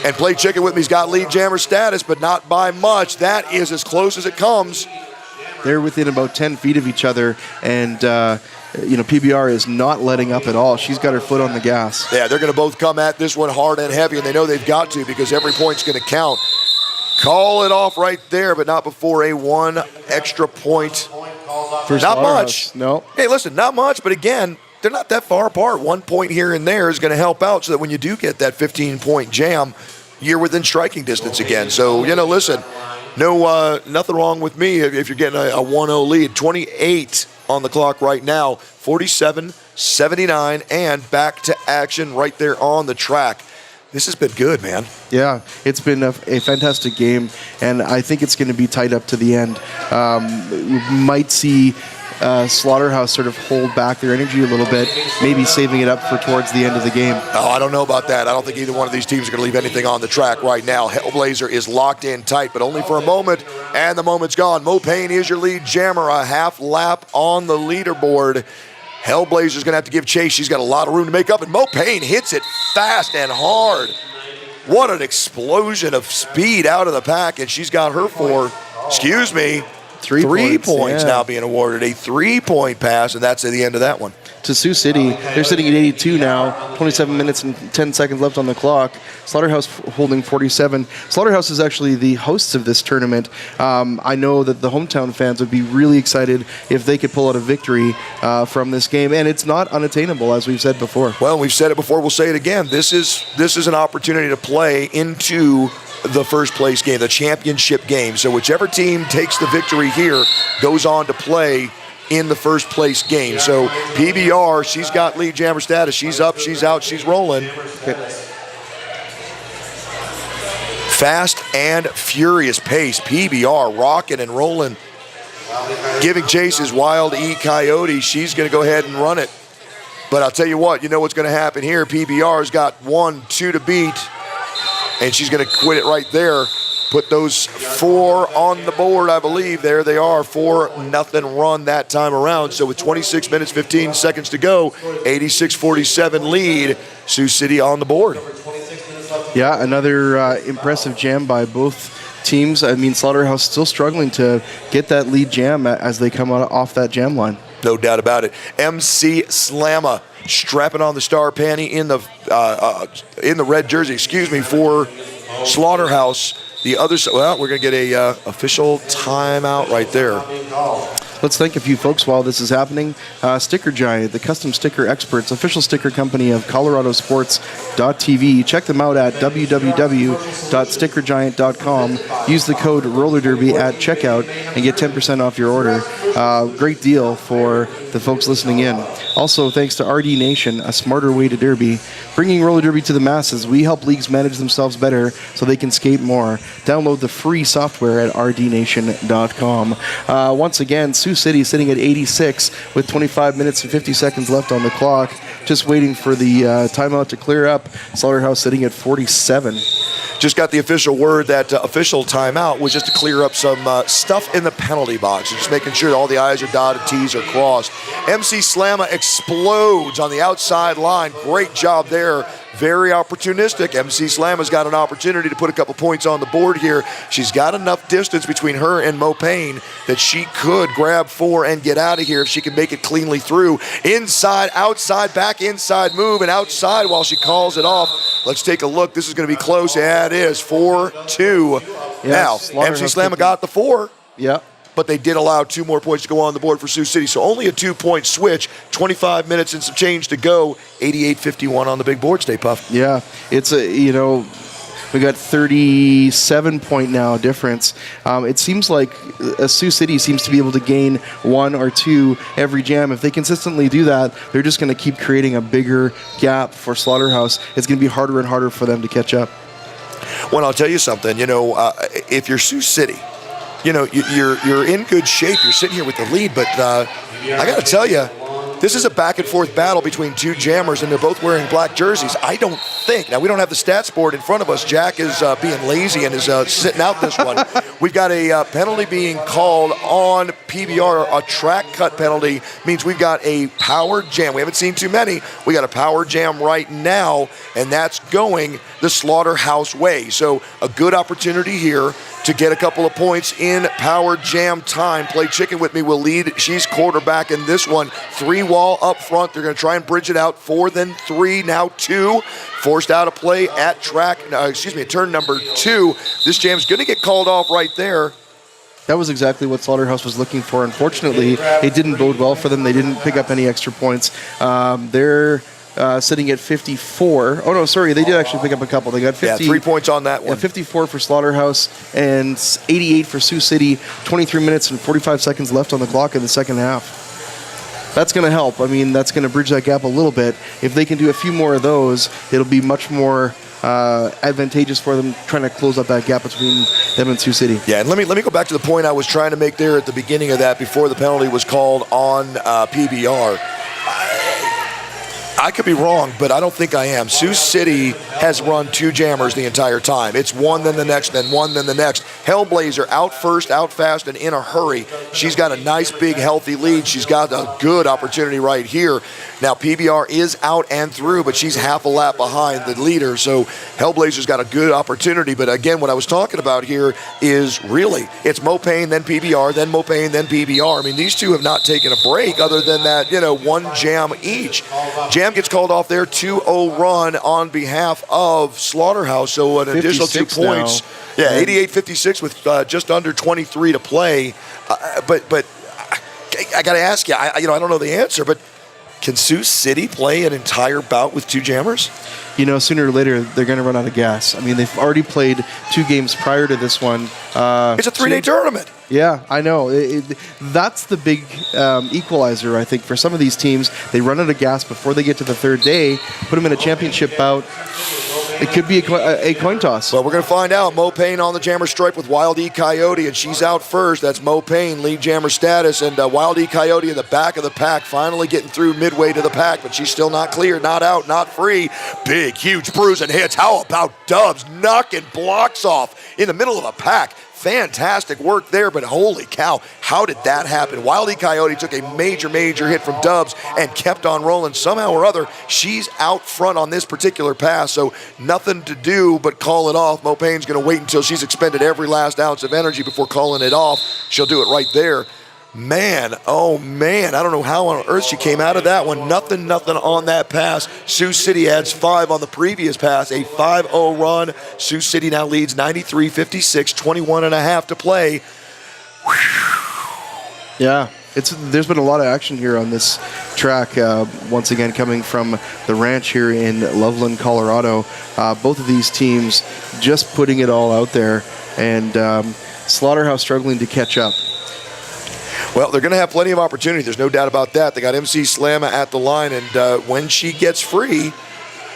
And Play Chicken With Me's got lead jammer status, but not by much. That is as close as it comes. They're within about 10 feet of each other, and PBR is not letting up at all. She's got her foot on the gas. Yeah, they're going to both come at this one hard and heavy, and they know they've got to because every point's going to count. Call it off right there, but not before a 1 extra point. Not much. No. Hey, listen, not much, but again, they're not that far apart. 1 point here and there is going to help out so that when you do get that 15-point jam, you're within striking distance again. So, listen, nothing wrong with me if you're getting a 1-0 lead. 28 on the clock right now, 47-79, and back to action right there on the track. This has been good, man. Yeah, it's been a fantastic game, and I think it's going to be tight up to the end. We might see Slaughterhouse sort of hold back their energy a little bit, maybe saving it up for towards the end of the game. Oh, I don't know about that. I don't think either one of these teams are going to leave anything on the track right now. Hellblazer is locked in tight, but only for a moment, and the moment's gone. Mo Payne is your lead jammer, a half lap on the leaderboard. Hellblazer's going to have to give chase. She's got a lot of room to make up, and Mo Payne hits it fast and hard. What an explosion of speed out of the pack, and she's got her three points now being awarded. A 3-point pass, and that's at the end of that one. To Sioux City, they're sitting at 82 now, 27 minutes and 10 seconds left on the clock. Slaughterhouse holding 47. Slaughterhouse is actually the hosts of this tournament. I know that the hometown fans would be really excited if they could pull out a victory from this game, and it's not unattainable, as we've said before. Well, we've said it before, we'll say it again. This is an opportunity to play into the first place game, the championship game. So whichever team takes the victory here goes on to play in the first place game. So PBR, she's got lead jammer status. She's up, she's out, she's rolling. Okay. Fast and furious pace. PBR rocking and rolling. Giving chase is Wild E Coyote. She's going to go ahead and run it. But I'll tell you what, you know what's going to happen here. PBR's got 1-2 to beat, and she's going to quit it right there. put those 4 on the board, I believe. There they are, 4-0 run that time around. So with 26 minutes, 15 seconds to go, 86-47 lead, Sioux City on the board. Yeah, another impressive jam by both teams. I mean, Slaughterhouse still struggling to get that lead jam as they come off that jam line. No doubt about it. MC Slamma strapping on the star panty in the red jersey, for Slaughterhouse. The other side, well, we're going to get a official timeout right there. Let's thank a few folks while this is happening. Sticker Giant, the custom sticker experts, official sticker company of ColoradoSports.TV. Check them out at www.stickergiant.com. Use the code RollerDerby at checkout and get 10% off your order. Great deal for the folks listening in. Also, thanks to RD Nation, a smarter way to derby. Bringing roller derby to the masses, we help leagues manage themselves better so they can skate more. Download the free software at rdnation.com. Once again, Sioux City sitting at 86 with 25 minutes and 50 seconds left on the clock. Just waiting for the timeout to clear up. Slaughterhouse sitting at 47. Just got the official word that official timeout was just to clear up some stuff in the penalty box. Just making sure all the I's are dotted, T's are crossed. MC Slamma explodes on the outside line. Great job there. Very opportunistic. MC Slamma's got an opportunity to put a couple points on the board here. She's got enough distance between her and Mo Payne that she could grab 4 and get out of here if she can make it cleanly through. Inside, outside, back inside move, and outside while she calls it off. Let's take a look. This is going to be close. Yeah, it is. 4-2. Yes, now, MC Slamma got the 4. Yeah. But they did allow 2 more points to go on the board for Sioux City. So only a 2-point switch, 25 minutes and some change to go, 88-51 on the big board. Stay Puff. Yeah, it's we got 37-point now difference. It seems like Sioux City seems to be able to gain 1 or 2 every jam. If they consistently do that, they're just going to keep creating a bigger gap for Slaughterhouse. It's going to be harder and harder for them to catch up. Well, I'll tell you something. If you're Sioux City, you're in good shape. You're sitting here with the lead, but I got to tell you, this is a back-and-forth battle between 2 jammers, and they're both wearing black jerseys. I don't think. Now, we don't have the stats board in front of us. Jack is being lazy and is sitting out this one. We've got a penalty being called on PBR. A track cut penalty means we've got a power jam. We haven't seen too many. We got a power jam right now, and that's going the Slaughterhouse way. So a good opportunity here to get a couple of points in power jam time. Play chicken with me will lead. She's quarterback in this one. 3-wall up front. They're going to try and bridge it out. 4, then 3, now 2. Forced out of play at turn number 2. This jam's going to get called off right there. That was exactly what Slaughterhouse was looking for. Unfortunately, it didn't bode well for them. They didn't pick up any extra points. They're sitting at 54. Oh, no, sorry. They did actually pick up a couple. They got 50. Yeah, 3 points on that one. 54 for Slaughterhouse and 88 for Sioux City. 23 minutes and 45 seconds left on the clock in the second half. That's going to help. I mean, that's going to bridge that gap a little bit. If they can do a few more of those, it'll be much more advantageous for them trying to close up that gap between them and Sioux City. Yeah, and let me go back to the point I was trying to make there at the beginning of that before the penalty was called on PBR. I could be wrong, but I don't think I am. Sioux City has run 2 jammers the entire time. It's one, then the next, then one, then the next. Hellblazer out first, out fast, and in a hurry. She's got a nice, big, healthy lead. She's got a good opportunity right here. Now, PBR is out and through, but she's half a lap behind the leader, so Hellblazer's got a good opportunity. But again, what I was talking about here is really, it's Mo Payne, then PBR, then Mo Payne, then PBR. I mean, these 2 have not taken a break other than that, 1 jam each. Jam gets called off there, 2-0 run on behalf of Slaughterhouse, so an additional 2 points. Now. Yeah, 88-56 with just under 23 to play. But I got to ask you, I don't know the answer, but can Sioux City play an entire bout with 2 jammers? Sooner or later, they're going to run out of gas. I mean, they've already played 2 games prior to this one. It's a 3-day tournament. Yeah, I know. That's the big equalizer, I think, for some of these teams. They run out of gas before they get to the 3rd day, put them in a championship bout. It could be a coin toss. But we're going to find out. Mo Payne on the jammer stripe with Wild E Coyote, and she's out first. That's Mo Payne, lead jammer status, and Wild E Coyote in the back of the pack, finally getting through midway to the pack, but she's still not clear, not out, not free. Big, huge bruise and hits. How about Dubs knocking blocks off in the middle of a pack? Fantastic work there, but holy cow, how did that happen? Wild E Coyote took a major hit from Dubs and kept on rolling. Somehow or other, she's out front on this particular pass, so nothing to do but call it off. Mo Payne's going to wait until she's expended every last ounce of energy before calling it off. She'll do it right there. Man, oh man, I don't know how on earth she came out of that one. Nothing on that pass. Sioux City adds 5 on the previous pass, a 5-0 run. Sioux City now leads 93-56, 21 and a half to play. Yeah, there's been a lot of action here on this track, once again coming from the ranch here in Loveland, Colorado. Both of these teams just putting it all out there, and Slaughterhouse struggling to catch up. Well, they're going to have plenty of opportunity. There's no doubt about that. They got MC Slamma at the line, and when she gets free,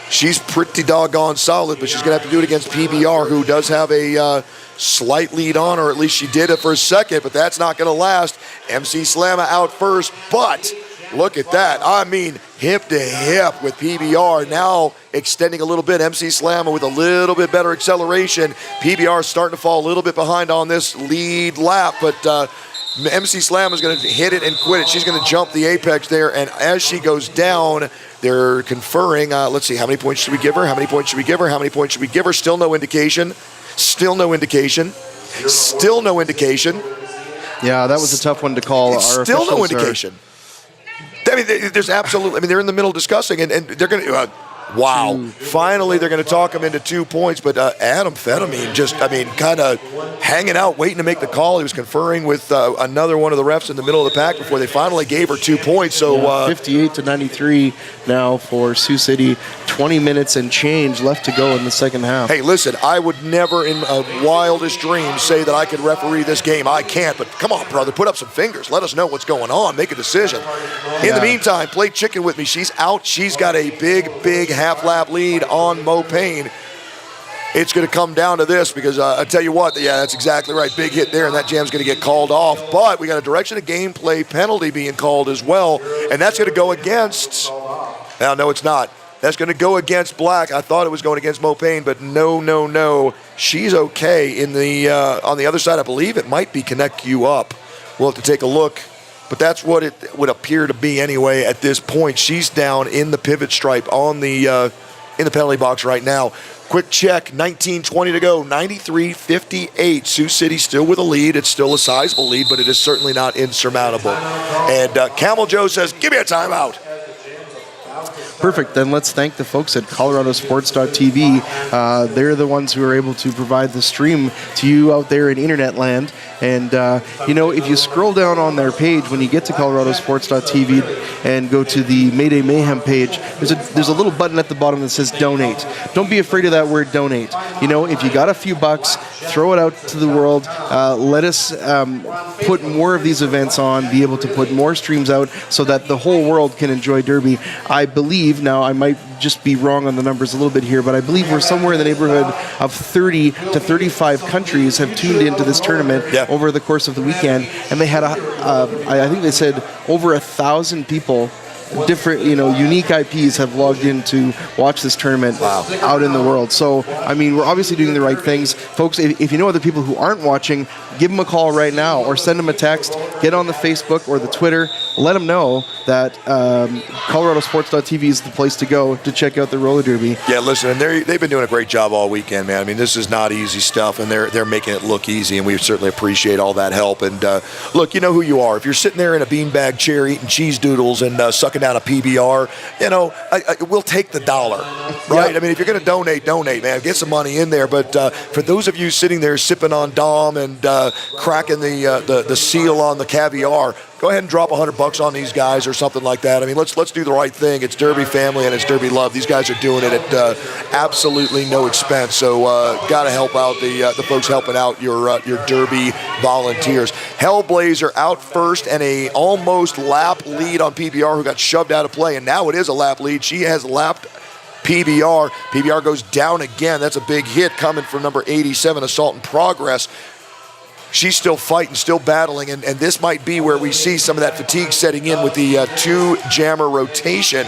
she's pretty doggone solid, but she's going to have to do it against PBR, who does have a slight lead on, or at least she did it for a second, but that's not going to last. MC Slamma out first, but look at that. I mean, hip to hip with PBR. Now extending a little bit. MC Slamma with a little bit better acceleration. PBR starting to fall a little bit behind on this lead lap, but MC Slamma is going to hit it and quit it. She's going to jump the apex there, and as she goes down, they're conferring. Let's see, how many points should we give her? How many points should we give her? How many points should we give her? Still no indication. Still no indication. Still no indication. Yeah, that was a tough one to call. Still no indication. I mean, there's absolutely. I mean, they're in the middle discussing, and they're going to. Wow. Finally, they're going to talk him into 2 points, but Adam Fetterman just, kind of hanging out, waiting to make the call. He was conferring with another one of the refs in the middle of the pack before they finally gave her 2 points. So 58-93 now for Sioux City. 20 minutes and change left to go in the second half. Hey, listen, I would never in a wildest dream say that I could referee this game. I can't, but come on, brother, put up some fingers. Let us know what's going on. Make a decision. In the meantime, play chicken with me. She's out. She's got a big half-lap lead on Mo Payne. It's going to come down to this because I tell you what, yeah, that's exactly right. Big hit there, and that jam's going to get called off. But we got a direction of gameplay penalty being called as well, and that's going to go against. Now, no, it's not. That's going to go against Black. I thought it was going against Mo Payne, but no. She's okay. In the on the other side, I believe it might be connect you up. We'll have to take a look. But that's what it would appear to be anyway at this point. She's down in the pivot stripe on the in the penalty box right now. Quick check, 19:20 to go, 93-58. Sioux City still with a lead. It's still a sizable lead, but it is certainly not insurmountable. And Camel Joe says, give me a timeout. Perfect. Then let's thank the folks at ColoradoSports.TV. They're the ones who are able to provide the stream to you out there in internet land. And, if you scroll down on their page, when you get to ColoradoSports.TV and go to the Mayday Mayhem page, there's a little button at the bottom that says donate. Don't be afraid of that word donate. If you got a few bucks, throw it out to the world. Let us put more of these events on, be able to put more streams out so that the whole world can enjoy Derby. I believe, now I might just be wrong on the numbers a little bit here, but I believe we're somewhere in the neighborhood of 30 to 35 countries have tuned into this tournament over the course of the weekend, and they had I think they said over 1,000 people, different unique IPs have logged in to watch this tournament out in the world. So we're obviously doing the right things, folks. If you know other people who aren't watching, give them a call right now or send them a text. Get on the Facebook or the Twitter. Let them know that ColoradoSports.TV is the place to go to check out the roller derby. Yeah, listen, and they've been doing a great job all weekend, man. This is not easy stuff, and they're making it look easy, and we certainly appreciate all that help. And look, you know who you are. If you're sitting there in a beanbag chair eating cheese doodles and sucking down a PBR, we'll take the dollar, right? Yep. If you're going to donate, man, get some money in there. But for those of you sitting there sipping on Dom and cracking the seal on the caviar, go ahead and drop $100 on these guys or something like that. Let's do the right thing. It's Derby family and it's Derby love. These guys are doing it at absolutely no expense. So got to help out the folks helping out your Derby volunteers. Hellblazer out first and a almost lap lead on PBR, who got shoved out of play, and now it is a lap lead. She has lapped PBR. PBR goes down again. That's a big hit coming from number 87, Assault in Progress. She's still fighting, still battling, and this might be where we see some of that fatigue setting in with the two-jammer rotation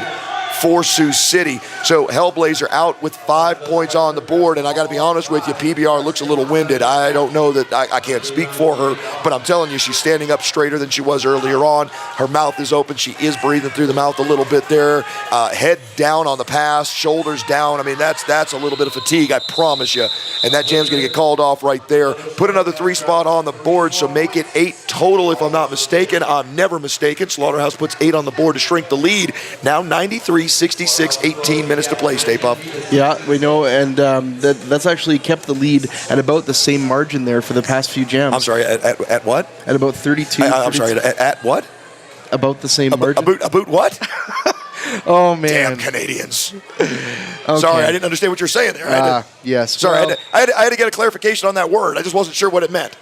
for Sioux City. So Hellblazer out with 5 points on the board, and I got to be honest with you, PBR looks a little winded. I don't know that I can't speak for her, but I'm telling you, she's standing up straighter than she was earlier on. Her mouth is open. She is breathing through the mouth a little bit there. Head down on the pass, shoulders down. I mean, that's a little bit of fatigue, I promise you. And that jam's going to get called off right there. Put another 3-spot on the board, so make it 8 total if I'm not mistaken. I'm never mistaken. Slaughterhouse puts 8 on the board to shrink the lead. Now 93-66, 18 minutes to play, Stay Puft. Yeah, we know, and that's actually kept the lead at about the same margin there for the past few jams. I'm sorry, at what? At about 32. I'm sorry, at what? About the same margin. About what? Oh, man. Damn Canadians. Okay. Sorry, I didn't understand what you're saying there. Yes. Sorry, well, I had to get a clarification on that word. I just wasn't sure what it meant.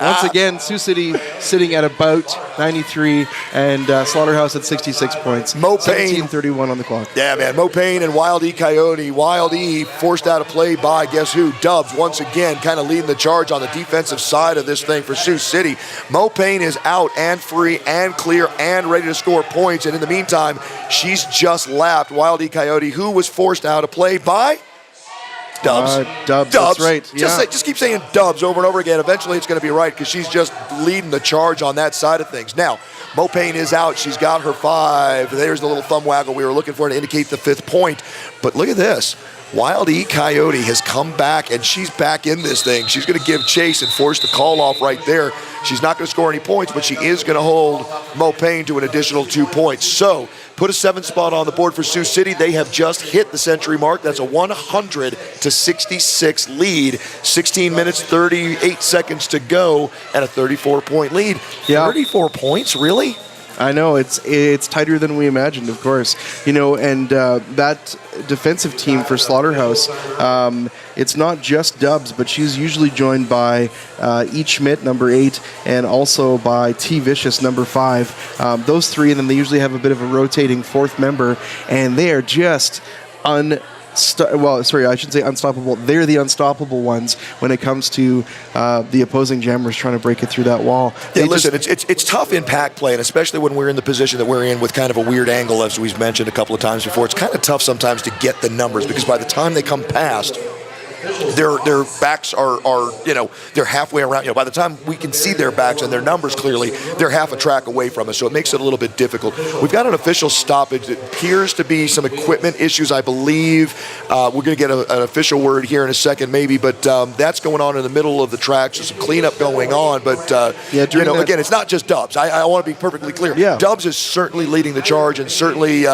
Once again, Sioux City sitting at about 93 and Slaughterhouse at 66 points. Mo Payne. 17:31 on the clock. Yeah, man. Mo Payne and Wild E Coyote. Wild E forced out of play by, guess who? Dubs, once again, kind of leading the charge on the defensive side of this thing for Sioux City. Mo Payne is out and free and clear and ready to score points. And in the meantime, she's just lapped Wild E Coyote, who was forced out of play by Dubs. Dubs, that's right. Just keep saying Dubs over and over again. Eventually it's going to be right because she's just leading the charge on that side of things. Now, Mo Payne is out. She's got her 5. There's the little thumb waggle we were looking for to indicate the 5th point. But look at this. Wild E Coyote has come back, and she's back in this thing. She's going to give chase and force the call off right there. She's not going to score any points, but she is going to hold Mo Payne to an additional 2 points. So put a 7-spot on the board for Sioux City. They have just hit the century mark. That's a 100-66 lead. 16 minutes, 38 seconds to go, and a 34-point lead. Yeah. 34 points, really? I know, it's tighter than we imagined, of course. You know, and that defensive team for Slaughterhouse, it's not just Dubs, but she's usually joined by E. Schmidt, number 8, and also by T. Vicious, number 5. Those 3, and then they usually have a bit of a rotating 4th member, and they are just I shouldn't say unstoppable. They're the unstoppable ones when it comes to the opposing jammers trying to break it through that wall. Yeah, listen, it's tough in pack play, and especially when we're in the position that we're in with kind of a weird angle, as we've mentioned a couple of times before. It's kind of tough sometimes to get the numbers because by the time they come past, their backs are they're halfway around. By the time we can see their backs and their numbers clearly, they're half a track away from us. So it makes it a little bit difficult. We've got an official stoppage. It appears to be some equipment issues, I believe. We're going to get an official word here in a second, maybe, but that's going on in the middle of the track. So some cleanup going on. But again, it's not just Dubs. I want to be perfectly clear. Yeah. Dubs is certainly leading the charge, and certainly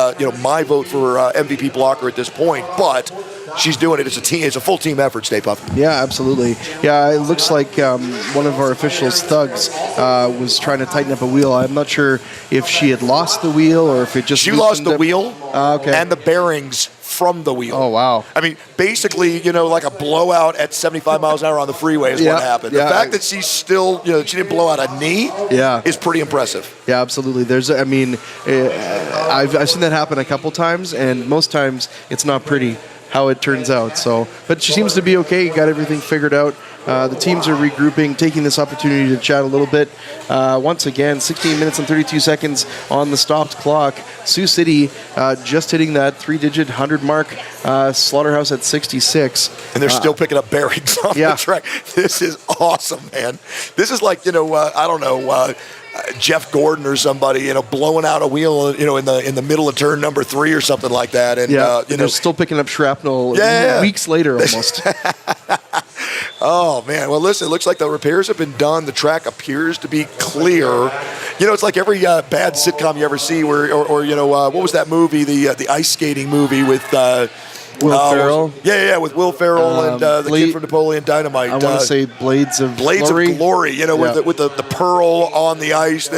my vote for MVP blocker at this point. But she's doing it. It's a full team effort, Stay Puft. Yeah, absolutely. Yeah, it looks like one of our officials, Thugs, was trying to tighten up a wheel. I'm not sure if she had lost the wheel or if it just... She lost the wheel okay. and the bearings from the wheel. Oh, wow. I mean, basically, like a blowout at 75 miles an hour on the freeway is what happened. The fact that she's still, she didn't blow out a knee is pretty impressive. Yeah, absolutely. I've seen that happen a couple times, and most times it's not pretty how it turns out. So, but she seems to be okay. Got everything figured out. The teams are regrouping, taking this opportunity to chat a little bit. Once again, 16 minutes and 32 seconds on the stopped clock. Sioux City just hitting that 3-digit 100 mark. Slaughterhouse at 66. And they're still picking up bearings on the track. This is awesome, man. This is like, Jeff Gordon or somebody, blowing out a wheel, in the middle of turn number 3 or something like that. And they're still picking up shrapnel weeks later almost. Oh man! Well, listen, it looks like the repairs have been done. The track appears to be clear. It's like every bad sitcom you ever see, where what was that movie? The ice skating movie with. Will Ferrell? With Will Ferrell and the kid from Napoleon Dynamite. I want to say Blades of Glory. With the pearl on the ice.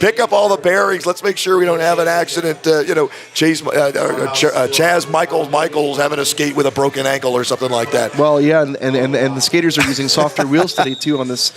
pick up all the bearings. Let's make sure we don't have an accident. Chaz Michaels having a skate with a broken ankle or something like that. Well, yeah, and the skaters are using softer wheels today too on this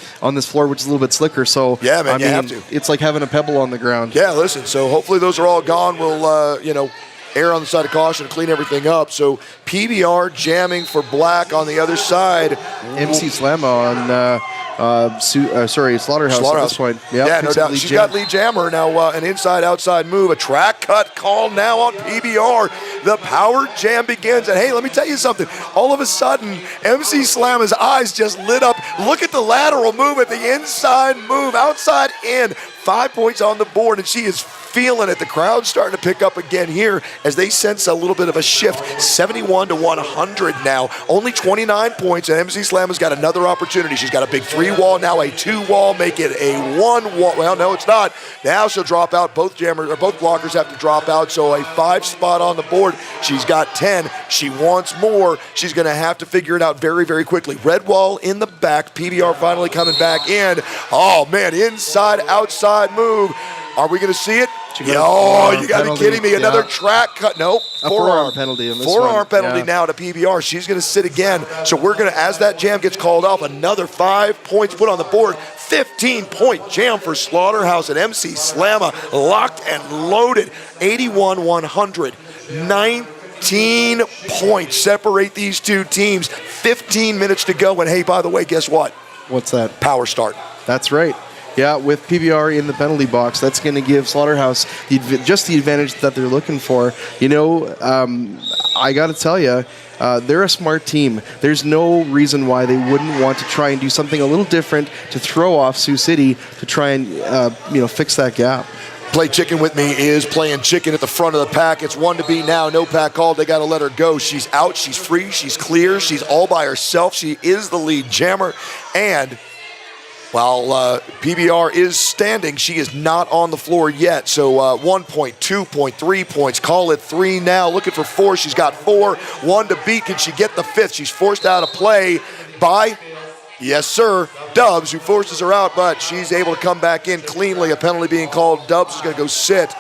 floor, which is a little bit slicker. So yeah, man, you have to. It's like having a pebble on the ground. Yeah, listen. So hopefully those are all gone. We'll err on the side of caution and clean everything up. So PBR jamming for black on the other side. MC Slamma on Slaughterhouse at this point. Yep, yeah, no doubt. She's got lead jammer now. An inside-outside move, a track cut call now on PBR. The power jam begins, and hey, let me tell you something. All of a sudden, MC Slamma's eyes just lit up. Look at the lateral move, at the inside move, outside in. 5 points on the board, and she is feeling it. The crowd's starting to pick up again here as they sense a little bit of a shift. 71-100 now. Only 29 points, and MC Slamma's got another opportunity. She's got a big 3-wall, now a 2-wall, make it a 1-wall. Well, no, it's not. Now she'll drop out. Both blockers have to drop out, so a 5 spot on the board. She's got 10. She wants more. She's going to have to figure it out very, very quickly. Red wall in the back. PBR finally coming back in. Oh, man, inside, outside move. Are we going to see it? You got to be kidding me. Another track cut. Nope. Forearm penalty in this one. Forearm penalty now to PBR. She's going to sit again. So we're going to, as that jam gets called off, another 5 points put on the board. 15-point jam for Slaughterhouse and MC Slamma. Locked and loaded. 81-100. 19 points separate these two teams. 15 minutes to go. And hey, by the way, guess what? What's that? Power start. That's right. Yeah, with PBR in the penalty box, that's going to give Slaughterhouse just the advantage that they're looking for. I got to tell you, they're a smart team. There's no reason why they wouldn't want to try and do something a little different to throw off Sioux City to try and fix that gap. Play chicken with me is playing chicken at the front of the pack. It's one to beat now. No pack called. They got to let her go. She's out. She's free. She's clear. She's all by herself. She is the lead jammer. And while PBR is standing, she is not on the floor yet. So 1 point, 2 point, 3 points. Call it 3 now. Looking for 4. She's got 4. 1 to beat. Can she get the 5th? She's forced out of play by, yes, sir, Dubs, who forces her out, but she's able to come back in cleanly. A penalty being called. Dubs is going to go sit.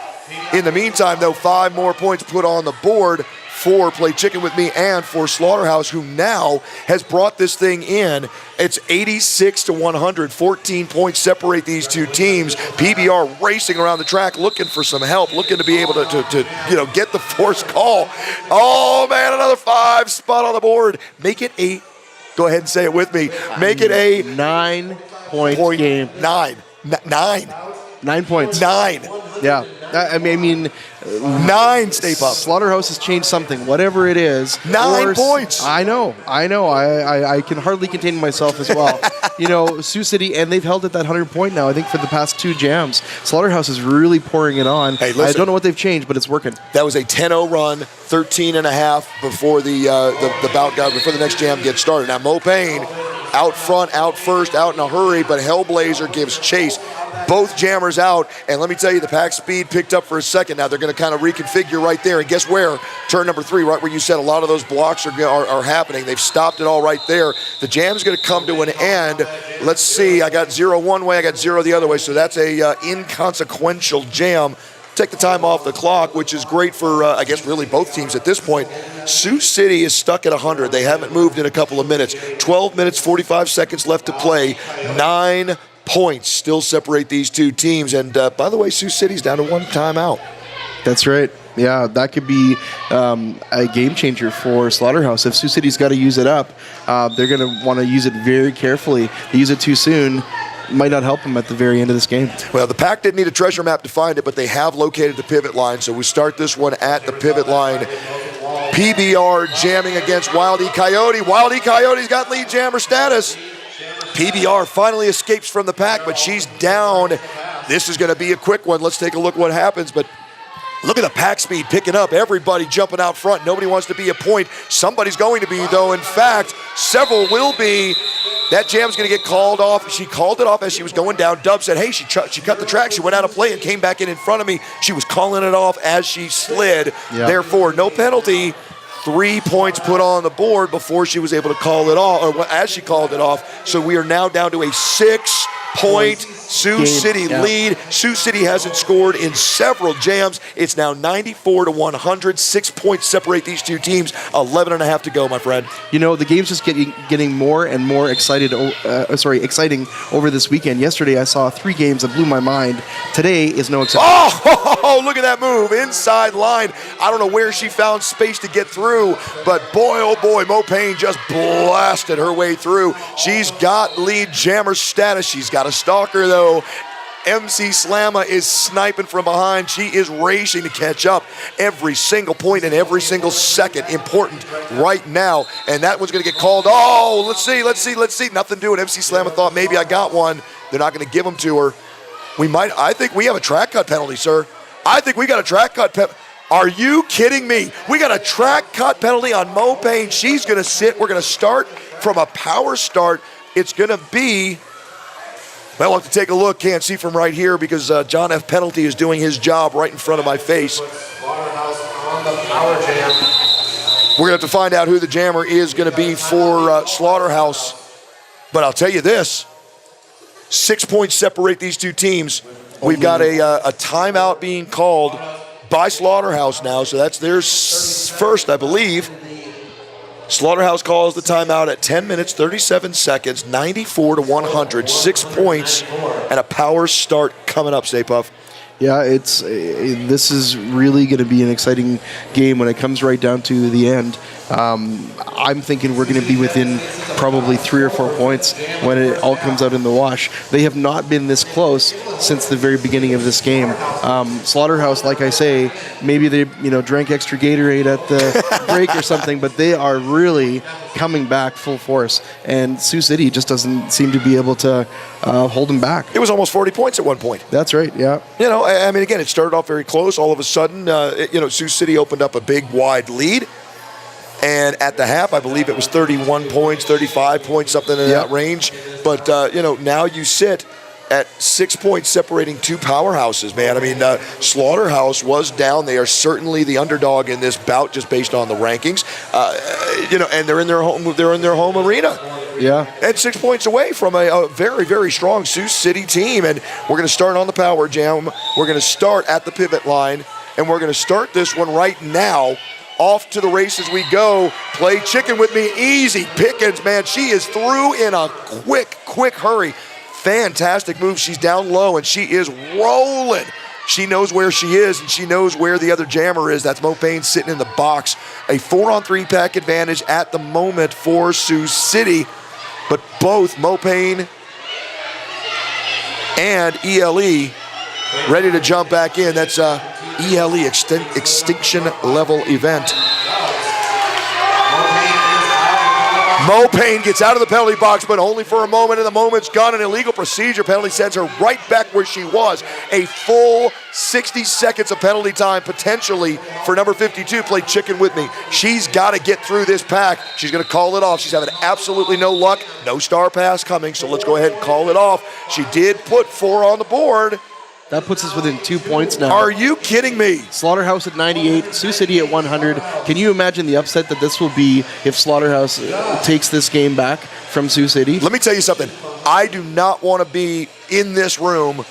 In the meantime, though, 5 more points put on the board for Play Chicken with me and for Slaughterhouse, who now has brought this thing in. It's 86-100. 14 points separate these two teams. PBR racing around the track, looking for some help, looking to be able to get the forced call. Oh, man, another 5 spot on the board. Make it a, go ahead and say it with me, make it a 9-point game. 9 points. 9. Yeah. I mean, 9, Stay Puft. Slaughterhouse has changed something, whatever it is. 9 points. I know. I can hardly contain myself as well. Sioux City, and they've held at that 100-point now, I think, for the past 2 jams. Slaughterhouse is really pouring it on. Hey, listen, I don't know what they've changed, but it's working. That was a 10-0 run, 13.5 before the bout got, before the next jam gets started. Now, Mo Payne out front, out first, out in a hurry, but Hellblazer gives chase. Both jammers out, and let me tell you, the pack speed picked up for a second. Now they're going to kind of reconfigure right there, and guess where? Turn number 3, right where you said a lot of those blocks are happening. They've stopped it all right there. The jam's going to come to an end. Let's see, I got 0 one way, I got 0 the other way, so that's a inconsequential jam. Take the time off the clock, which is great for, I guess, really both teams at this point. Sioux City is stuck at 100. They haven't moved in a couple of minutes. 12 minutes, 45 seconds left to play. 9 points still separate these two teams. And by the way, Sioux City's down to 1 timeout. That's right. Yeah, that could be a game changer for Slaughterhouse. If Sioux City's got to use it up, they're going to want to use it very carefully. They use it too soon, might not help them at the very end of this game. Well, the Pack didn't need a treasure map to find it, but they have located the pivot line. So we start this one at the pivot line. PBR jamming against Wild E. Coyote. Wild E. Coyote's got lead jammer status. PBR finally escapes from the Pack, but she's down. This is going to be a quick one. Let's take a look what happens. But look at the Pack speed picking up. Everybody jumping out front. Nobody wants to be a point. Somebody's going to be, though. In fact, several will be. That jam's going to get called off. She called it off as she was going down. Dub said, hey, she cut the track. She went out of play and came back in front of me. She was calling it off as she slid. Yep. Therefore, no penalty. 3 points put on the board before she was able to call it off, or as she called it off. So we are now down to a 6-point Sioux City lead. Sioux City hasn't scored in several jams. It's now 94-100. 6 points separate these two teams. 11 and a half to go, my friend. You know, the game's just getting more and more exciting over this weekend. Yesterday, I saw 3 games that blew my mind. Today is no exception. Oh, look at that move. Inside line. I don't know where she found space to get through, but boy, oh boy, Mo Payne just blasted her way through. She's got lead jammer status. She's got a stalker, though. MC Slamma is sniping from behind. She is racing to catch up. Every single point and every single second important right now. And that one's going to get called. Oh, let's see. Nothing doing. MC Slamma thought maybe I got one. They're not going to give them to her. I think we have a track cut penalty, sir. I think we got a track cut penalty. Are you kidding me? We got a track cut penalty on Mo Payne. She's going to sit. We're going to start from a power start. It's going to be... Well, we'll have to take a look. Can't see from right here because John F. Penalty is doing his job right in front of my face. We're going to have to find out who the jammer is going to be for Slaughterhouse. But I'll tell you this. 6 points separate these two teams. We've got a timeout being called by Slaughterhouse now, so that's theirs first, I believe. Slaughterhouse calls the timeout at 10 minutes, 37 seconds, 94-100, 6 points, and a power start coming up, Stay Puff. Yeah, this is really going to be an exciting game when it comes right down to the end. I'm thinking we're going to be within probably 3 or 4 points when it all comes out in the wash. They have not been this close since the very beginning of this game. Slaughterhouse, like I say, maybe they drank extra Gatorade at the break or something, but they are really coming back full force. And Sioux City just doesn't seem to be able to hold them back. It was almost 40 points at one point. That's right, yeah. I mean, again, it started off very close. All of a sudden, Sioux City opened up a big, wide lead. And at the half, I believe it was 31 points, 35 points, something in that range. But, now you sit at 6 points separating two powerhouses, man. I mean, Slaughterhouse was down. They are certainly the underdog in this bout just based on the rankings. And they're in their home arena. Yeah. And 6 points away from a very, very strong Sioux City team. And we're going to start on the power jam. We're going to start at the pivot line. And we're going to start this one right now. Off to the races we go. Play chicken with me. Easy pickings, man. She is through in a quick hurry. Fantastic move. She's down low, and she is rolling. She knows where she is, and she knows where the other jammer is. That's Mo Payne sitting in the box. A 4-on-3 pack advantage at the moment for Sioux City. But both Mo Payne and ELE ready to jump back in. That's ELE Extinction Level Event. Mo Payne gets out of the penalty box, but only for a moment, and the moment's gone. An illegal procedure penalty sends her right back where she was. A full 60 seconds of penalty time, potentially, for number 52. Play chicken with me. She's got to get through this pack. She's going to call it off. She's having absolutely no luck. No star pass coming, so let's go ahead and call it off. She did put 4 on the board. That puts us within 2 points now. Are you kidding me? Slaughterhouse at 98, Sioux City at 100. Can you imagine the upset that this will be if Slaughterhouse takes this game back from Sioux City? Let me tell you something. I do not want to be in this room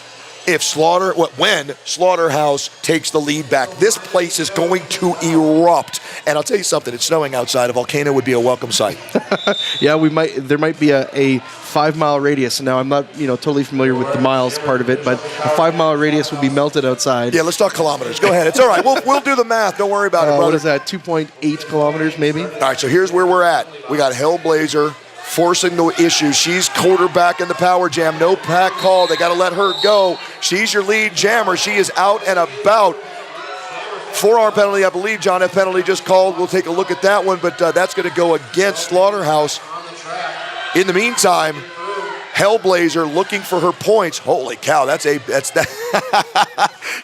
when Slaughterhouse takes the lead back. This place is going to erupt. And I'll tell you something, it's snowing outside. A volcano would be a welcome sight. Yeah, there might be a 5-mile radius. Now, I'm not totally familiar with the miles part of it, but a 5-mile radius would be melted outside. Yeah, let's talk kilometers. Go ahead. It's all right. We'll do the math. Don't worry about it, brother. What is that, 2.8 kilometers maybe? All right, so here's where we're at. We got Hellblazer forcing the issue. She's quarterback in the power jam. No pack call. They got to let her go. She's your lead jammer. She is out and about. 4-arm penalty, I believe. John F. Penalty just called. We'll take a look at that one, but that's going to go against Slaughterhouse. In the meantime, Hellblazer looking for her points. Holy cow, that's that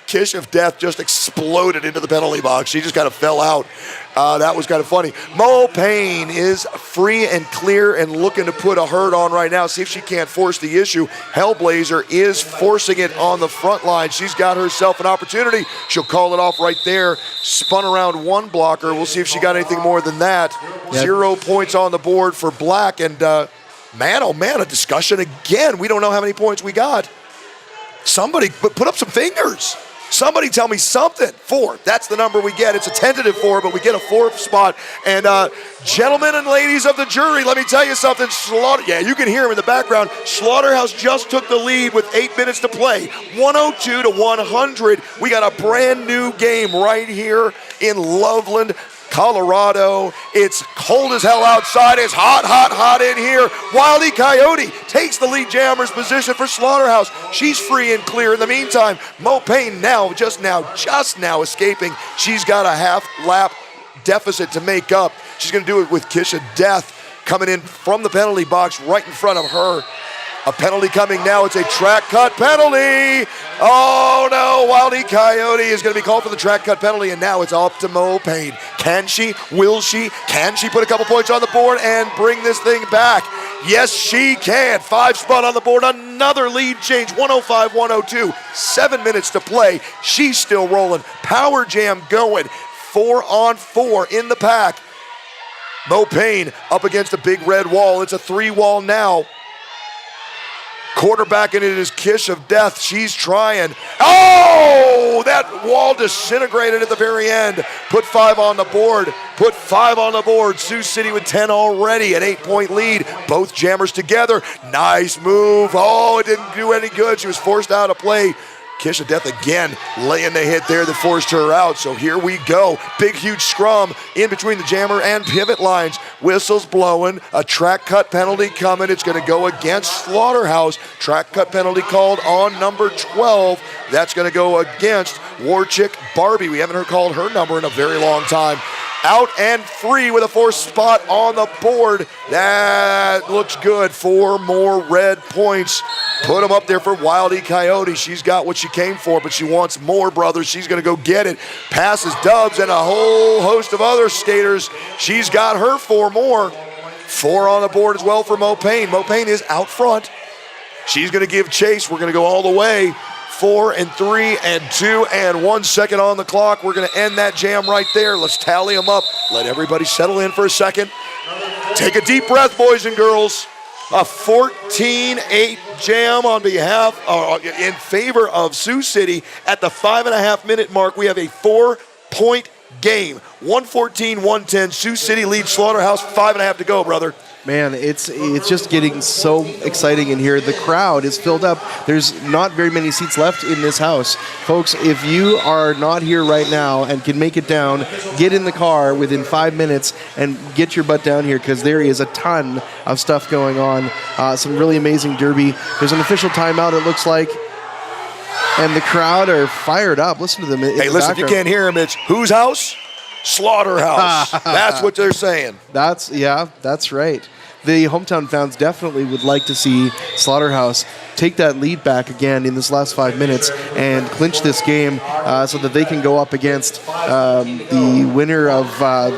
Kiss of Death just exploded into the penalty box. She just kind of fell out. That was kind of funny. Mo Payne is free and clear and looking to put a hurt on right now. See if she can't force the issue. Hellblazer is forcing it on the front line. She's got herself an opportunity. She'll call it off right there. Spun around one blocker. We'll see if she got anything more than that. Yep. 0 points on the board for Black. And man, oh man, a discussion again. We don't know how many points we got. Somebody put up some fingers. Somebody tell me something. 4. That's the number we get. It's a tentative 4, but we get a 4th spot. And gentlemen and ladies of the jury, let me tell you something. Yeah, you can hear him in the background. Slaughterhouse just took the lead with 8 minutes to play. 102 to 100. We got a brand new game right here in Loveland, Colorado. It's cold as hell outside. It's hot, hot, hot in here. Wildy Coyote takes the lead jammer's position for Slaughterhouse. She's free and clear. In the meantime, Mo Payne just now escaping. She's got a half lap deficit to make up. She's going to do it with Kiss of Death coming in from the penalty box right in front of her. A penalty coming now. It's a track cut penalty. Oh no, Wildy Coyote is going to be called for the track cut penalty, and now it's up to Mo Payne. Can she? Will she? Can she put a couple points on the board and bring this thing back? Yes, she can. 5 spot on the board. Another lead change. 105-102. 7 minutes to play. She's still rolling. Power jam going. 4 on 4 in the pack. Mo Payne up against a big red wall. It's a 3-wall now. Quarterbacking it is Kiss of Death. She's trying. Oh, that wall disintegrated at the very end. Put 5 on the board. Put 5 on the board. Sioux City with 10 already, an 8-point lead. Both jammers together. Nice move. Oh, it didn't do any good. She was forced out of play. Kiss of Death again laying the hit there that forced her out. So here we go. Big, huge scrum in between the jammer and pivot lines. Whistles blowing. A track cut penalty coming. It's going to go against Slaughterhouse. Track cut penalty called on number 12. That's going to go against Warchick Barbie. We haven't called her number in a very long time. Out and free with a 4th spot on the board. That looks good. 4 more red points. Put them up there for Wildy Coyote. She's got what she came for, but she wants more, brothers. She's going to go get it. Passes Dubs and a whole host of other skaters. She's got her 4 more. 4 on the board as well for Mo Payne. Mo Payne is out front. She's going to give chase. We're going to go all the way. 4 and 3 and 2 and 1 second on the clock. We're going to end that jam right there. Let's tally them up. Let everybody settle in for a second. Take a deep breath, boys and girls. A 14-8 jam on behalf, in favor of Sioux City. At the 5.5-minute mark, we have a 4-point game. 114-110. Sioux City leads Slaughterhouse. 5.5 to go, brother. Man, it's just getting so exciting in here. The crowd is filled up. There's not very many seats left in this house. Folks, if you are not here right now and can make it down, get in the car within 5 minutes and get your butt down here, because there is a ton of stuff going on. Some really amazing derby. There's an official timeout, it looks like. And the crowd are fired up. Listen to them. Hey, listen, if you can't hear them, it's whose house? Slaughterhouse. That's what they're saying. That's right. The hometown fans definitely would like to see Slaughterhouse take that lead back again in this last 5 minutes and clinch this game so that they can go up against the winner of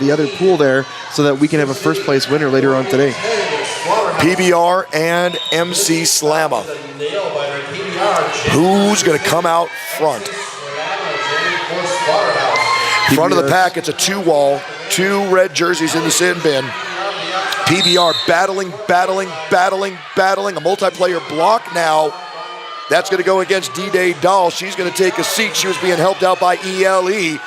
the other pool there, so that we can have a first place winner later on today. PBR and MC Slamma. Who's going to come out front? Front of the pack, it's a 2-wall, 2 red jerseys in the sin bin. PBR battling. A multiplayer block now. That's going to go against D-Day Doll. She's going to take a seat. She was being helped out by ELE.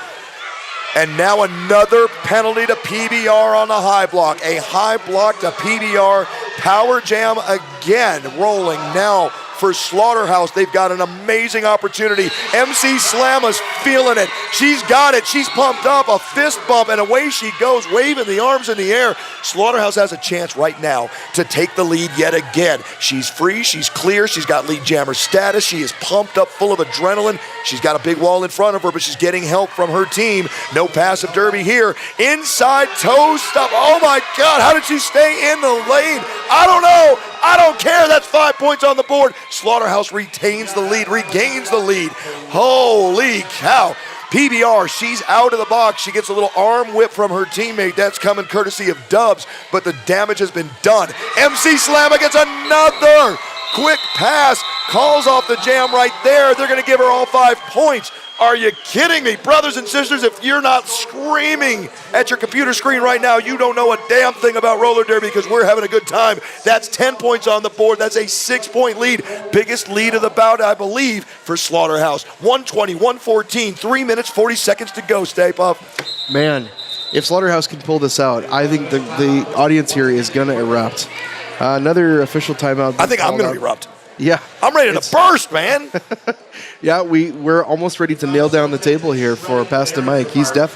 And now another penalty to PBR on the high block. A high block to PBR. Power jam again, rolling now for Slaughterhouse. They've got an amazing opportunity. MC Slamma's feeling it. She's got it. She's pumped up. A fist bump, and away she goes, waving the arms in the air. Slaughterhouse has a chance right now to take the lead yet again. She's free. She's clear. She's got lead jammer status. She is pumped up, full of adrenaline. She's got a big wall in front of her, but she's getting help from her team. No passive derby here. Inside toe stuff. Oh my God, how did she stay in the lane? I don't know. I don't care. That's 5 points on the board. Slaughterhouse retains the lead, regains the lead. Holy cow. PBR, she's out of the box. She gets a little arm whip from her teammate. That's coming courtesy of Dubs, but the damage has been done. MC Slamma gets another quick pass. calls off the jam right there. They're going to give her all 5 points. Are you kidding me? Brothers and sisters, if you're not screaming at your computer screen right now, you don't know a damn thing about roller derby because we're having a good time. That's 10 points on the board. That's a 6-point lead. Biggest lead of the bout, I believe, for Slaughterhouse. 120-114, 3 minutes, 40 seconds to go, Stay Puff. Man, if Slaughterhouse can pull this out, I think the audience here is going to erupt. Another official timeout. I think I'm going to erupt. Yeah. I'm ready to burst, man. Yeah, we're almost ready to nail down the table here for Pastor Mike. He's not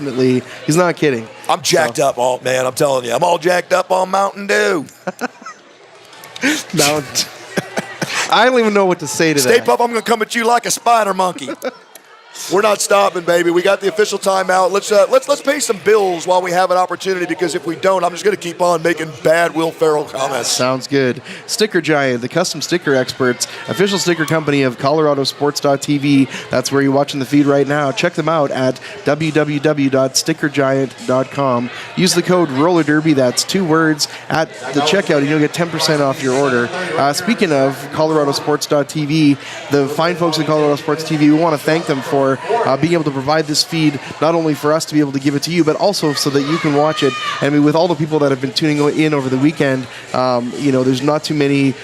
kidding. I'm jacked up, man. I'm telling you. I'm all jacked up on Mountain Dew. I don't even know what to say to that. Stay Puff, I'm going to come at you like a spider monkey. We're not stopping, baby. We got the official timeout. Let's pay some bills while we have an opportunity, because if we don't, I'm just going to keep on making bad Will Ferrell comments. Sounds good. Sticker Giant, the custom sticker experts, official sticker company of ColoradoSports.TV. That's where you're watching the feed right now. Check them out at www.stickergiant.com. Use the code RollerDerby, that's 2 words, at the checkout, and you'll get 10% off your order. Speaking of ColoradoSports.TV, the fine folks at ColoradoSports.TV, we want to thank them for being able to provide this feed, not only for us to be able to give it to you, but also so that you can watch it. I mean, with all the people that have been tuning in over the weekend, there's not too many,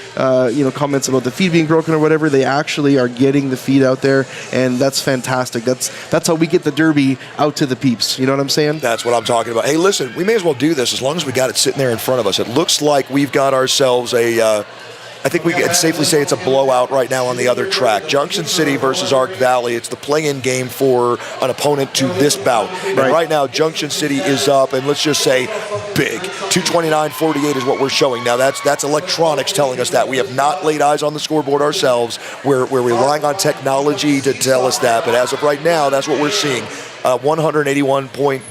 comments about the feed being broken or whatever. They actually are getting the feed out there, and that's fantastic. That's how we get the Derby out to the peeps. You know what I'm saying? That's what I'm talking about. Hey, listen, we may as well do this as long as we got it sitting there in front of us. It looks like we've got ourselves I think we can safely say it's a blowout right now on the other track. Junction City versus Ark Valley. It's the play-in game for an opponent to this bout. And right now, Junction City is up, and let's just say big. 229.48 is what we're showing. Now, that's electronics telling us that. We have not laid eyes on the scoreboard ourselves. We're relying on technology to tell us that, but as of right now, that's what we're seeing. 181-point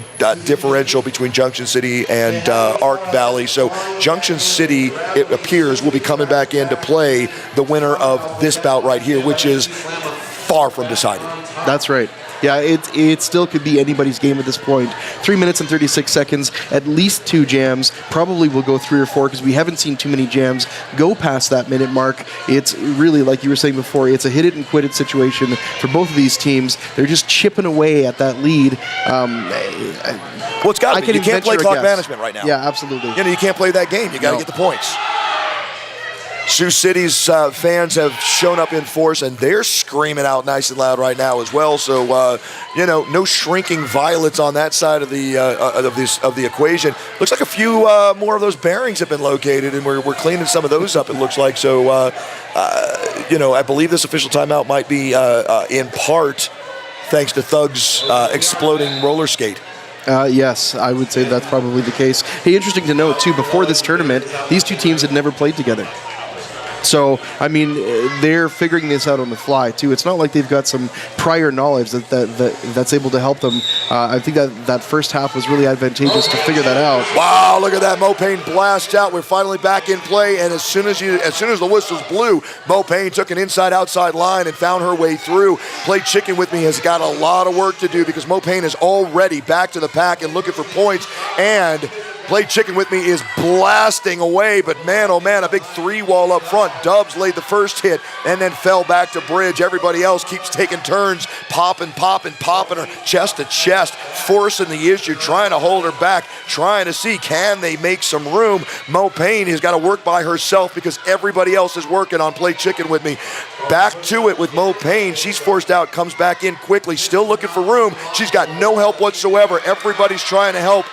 differential between Junction City and Ark Valley. So Junction City, it appears, will be coming back in to play the winner of this bout right here, which is far from decided. That's right. Yeah, it still could be anybody's game at this point. 3 minutes and 36 seconds, at least 2 jams. Probably will go 3 or 4 because we haven't seen too many jams go past that minute mark. It's really, like you were saying before, it's a hit-it-and-quit-it situation for both of these teams. They're just chipping away at that lead. It's got to be. You can't play clock management right now. Yeah, absolutely. You can't play that game. You got to get the points. Sioux City's fans have shown up in force, and they're screaming out nice and loud right now as well. So, no shrinking violets on that side of the equation. Looks like a few more of those bearings have been located, and we're cleaning some of those up, it looks like. So, I believe this official timeout might be in part thanks to Thug's exploding roller skate. Yes, I would say that's probably the case. Hey, interesting to note, too, before this tournament, these two teams had never played together. So, I mean, they're figuring this out on the fly, too. It's not like they've got some prior knowledge that's able to help them. I think that first half was really advantageous to figure that out. Wow, look at that. Mo Payne blasts out. We're finally back in play, and as soon as the whistles blew, Mo Payne took an inside-outside line and found her way through. Play Chicken With Me has got a lot of work to do because Mo Payne is already back to the pack and looking for points, and Play Chicken With Me is blasting away, but man, oh man, a big 3-wall up front. Dubs laid the first hit and then fell back to Bridge. Everybody else keeps taking turns, popping her chest to chest, forcing the issue, trying to hold her back, trying to see, can they make some room? Mo Payne has got to work by herself because everybody else is working on Play Chicken With Me. Back to it with Mo Payne. She's forced out, comes back in quickly, still looking for room. She's got no help whatsoever. Everybody's trying to help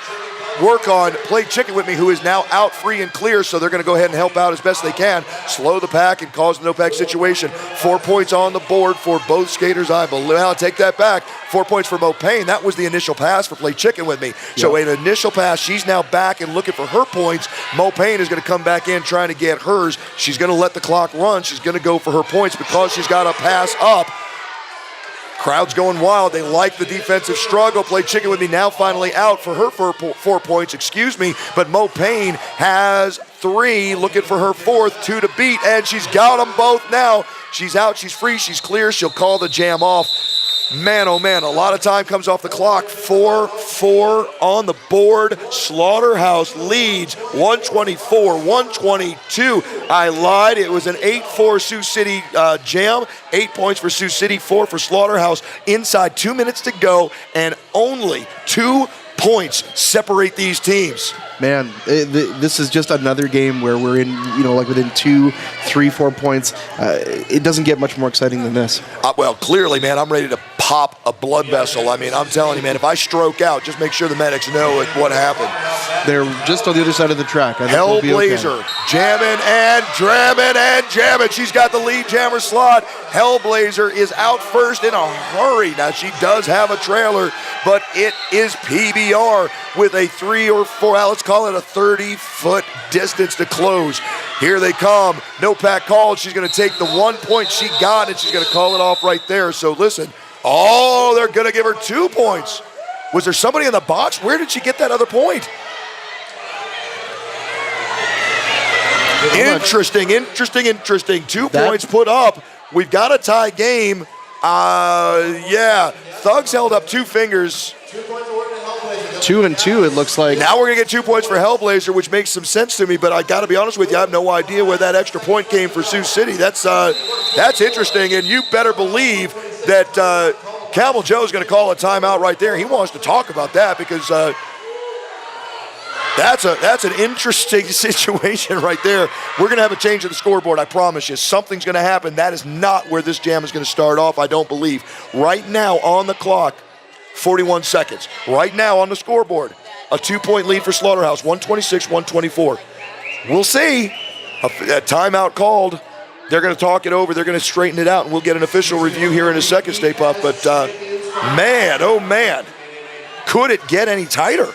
work on Play Chicken With Me, who is now out free and clear, so they're going to go ahead and help out as best they can, slow the pack and cause the no-pack situation. 4 points on the board for both skaters, I believe. I'll take that back. 4 points for Mo Payne. That was the initial pass for Play Chicken With Me. So an initial pass, she's now back and looking for her points. Mo Payne is going to come back in trying to get hers. She's going to let the clock run. She's going to go for her points because she's got a pass up. Crowd's going wild. They like the defensive struggle. Play Chicken With Me now finally out for her 4 points, but Mo Payne has 3, looking for her 4th, 2 to beat, and she's got them both now. She's out, she's free, she's clear. She'll call the jam off. Man, oh man, a lot of time comes off the clock. 4-4 on the board. Slaughterhouse leads 124-122. I lied. It was an 8-4 Sioux City jam. 8 points for Sioux City, 4 for Slaughterhouse. Inside 2 minutes to go, and only 2 points separate these teams. Man, this is just another game where we're in, like within 2, 3, 4 points. It doesn't get much more exciting than this. Well, clearly, man, I'm ready to pop a blood vessel. I mean, I'm telling you, man, if I stroke out, just make sure the medics know what happened. They're just on the other side of the track. I think we'll be okay. Hellblazer jamming and dramming and jamming. She's got the lead jammer slot. Hellblazer is out first in a hurry. Now, she does have a trailer, but it is PBR with a 3 or 4, let's call it a 30-foot distance to close. Here they come. No pack called. She's going to take the 1 point she got, and she's going to call it off right there. So listen. Oh, they're going to give her 2 points. Was there somebody in the box? Where did she get that other point? Interesting. 2 points put up. We've got a tie game. Thugs held up 2 fingers. 2 and 2, it looks like. Now we're going to get 2 points for Hellblazer, which makes some sense to me, but I got to be honest with you, I have no idea where that extra point came for Sioux City. That's interesting, and you better believe that Camel Joe's going to call a timeout right there. He wants to talk about that because that's an interesting situation right there. We're going to have a change of the scoreboard, I promise you. Something's going to happen. That is not where this jam is going to start off, I don't believe. Right now on the clock, 41 seconds. Right now on the scoreboard, a 2-point lead for Slaughterhouse, 126-124. We'll see. A timeout called. They're going to talk it over. They're going to straighten it out, and we'll get an official review here in a second, Stay Puft. But, man, oh, man, could it get any tighter?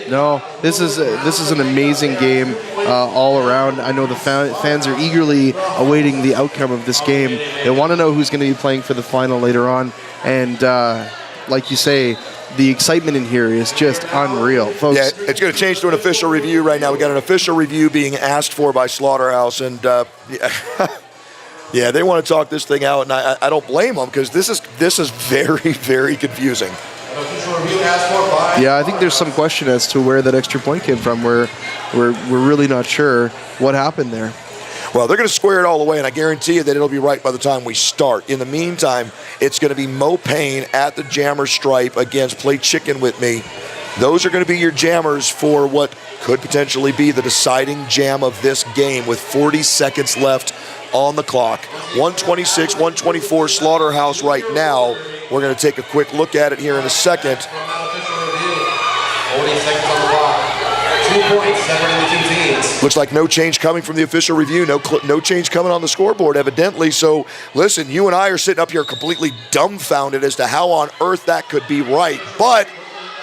No, this is an amazing game all around. I know the fans are eagerly awaiting the outcome of this game. They want to know who's going to be playing for the final later on. And like you say, the excitement in here is just unreal, folks. Yeah, it's going to change to an official review right now. We got an official review being asked for by Slaughterhouse, and yeah, they want to talk this thing out, and I don't blame them because this is very, very confusing. Yeah, I think there's some question as to where that extra point came from. We're really not sure what happened there. Well, they're going to square it all away, and I guarantee you that it'll be right by the time we start. In the meantime, it's going to be Mo Payne at the jammer stripe against Play Chicken With Me. Those are going to be your jammers for what could potentially be the deciding jam of this game with 40 seconds left on the clock. 126-124 Slaughterhouse right now. We're going to take a quick look at it here in a second. 40 seconds on the clock. 2 points separating the 2 teams. Looks like no change coming from the official review. No change coming on the scoreboard, evidently. So, listen, you and I are sitting up here completely dumbfounded as to how on earth that could be right. But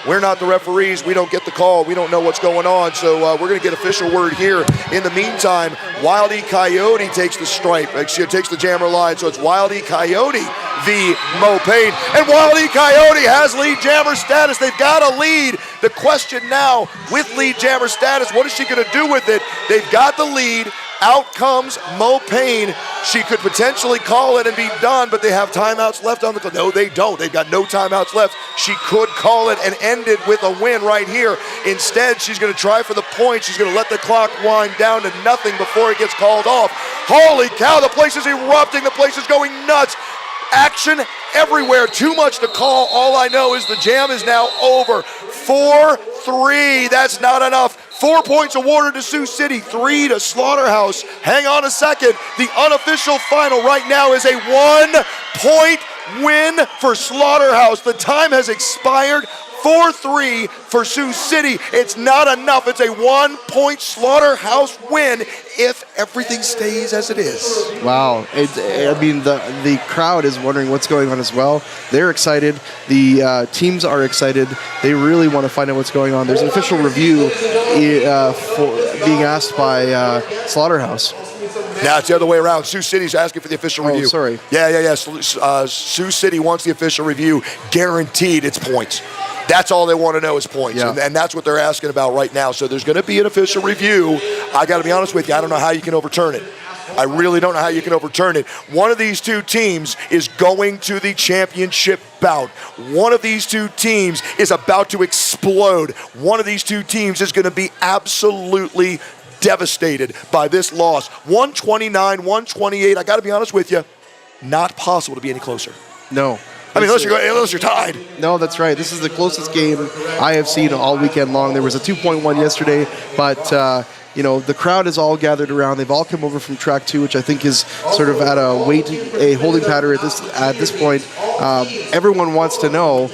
we're not the referees. We don't get the call. We don't know what's going on. So we're going to get official word here. In the meantime, Wild E. Coyote takes the stripe. She takes the jammer line. So it's Wild E. Coyote v. Mo Payne. And Wild E. Coyote has lead jammer status. They've got a lead. The question now, with lead jammer status, what is she going to do with it? They've got the lead. Out comes Mo Payne. She could potentially call it and be done, but they have timeouts left on the clock. No, they don't. They've got no timeouts left. She could call it and end it with a win right here. Instead, she's going to try for the point. She's going to let the clock wind down to nothing before it gets called off. Holy cow, the place is erupting. The place is going nuts. Action everywhere. Too much to call. All I know is the jam is now over. 4-3. That's not enough. 4 points awarded to Sioux City, 3 to Slaughterhouse. Hang on a second. The unofficial final right now is a 1-point win for Slaughterhouse. The time has expired. 4-3 for Sioux City. It's not enough. It's a 1-point Slaughterhouse win if everything stays as it is. Wow. The crowd is wondering what's going on as well. They're excited. The teams are excited. They really want to find out what's going on. There's an official review for being asked by Slaughterhouse. Now it's the other way around. Sioux City's asking for the official review. Oh, sorry. Yeah. Sioux City wants the official review. Guaranteed it's points. That's all they want to know is points, yeah. and that's what they're asking about right now. So there's going to be an official review. I got to be honest with you, I don't know how you can overturn it. I really don't know how you can overturn it. One of these two teams is going to the championship bout. One of these two teams is about to explode. One of these two teams is going to be absolutely devastated by this loss. 129, 128. I got to be honest with you, not possible to be any closer. No. I mean, unless you're tied. No, that's right. This is the closest game I have seen all weekend long. There was a 2-point yesterday, but the crowd is all gathered around. They've all come over from track 2, which I think is sort of at a holding pattern at this point. Everyone wants to know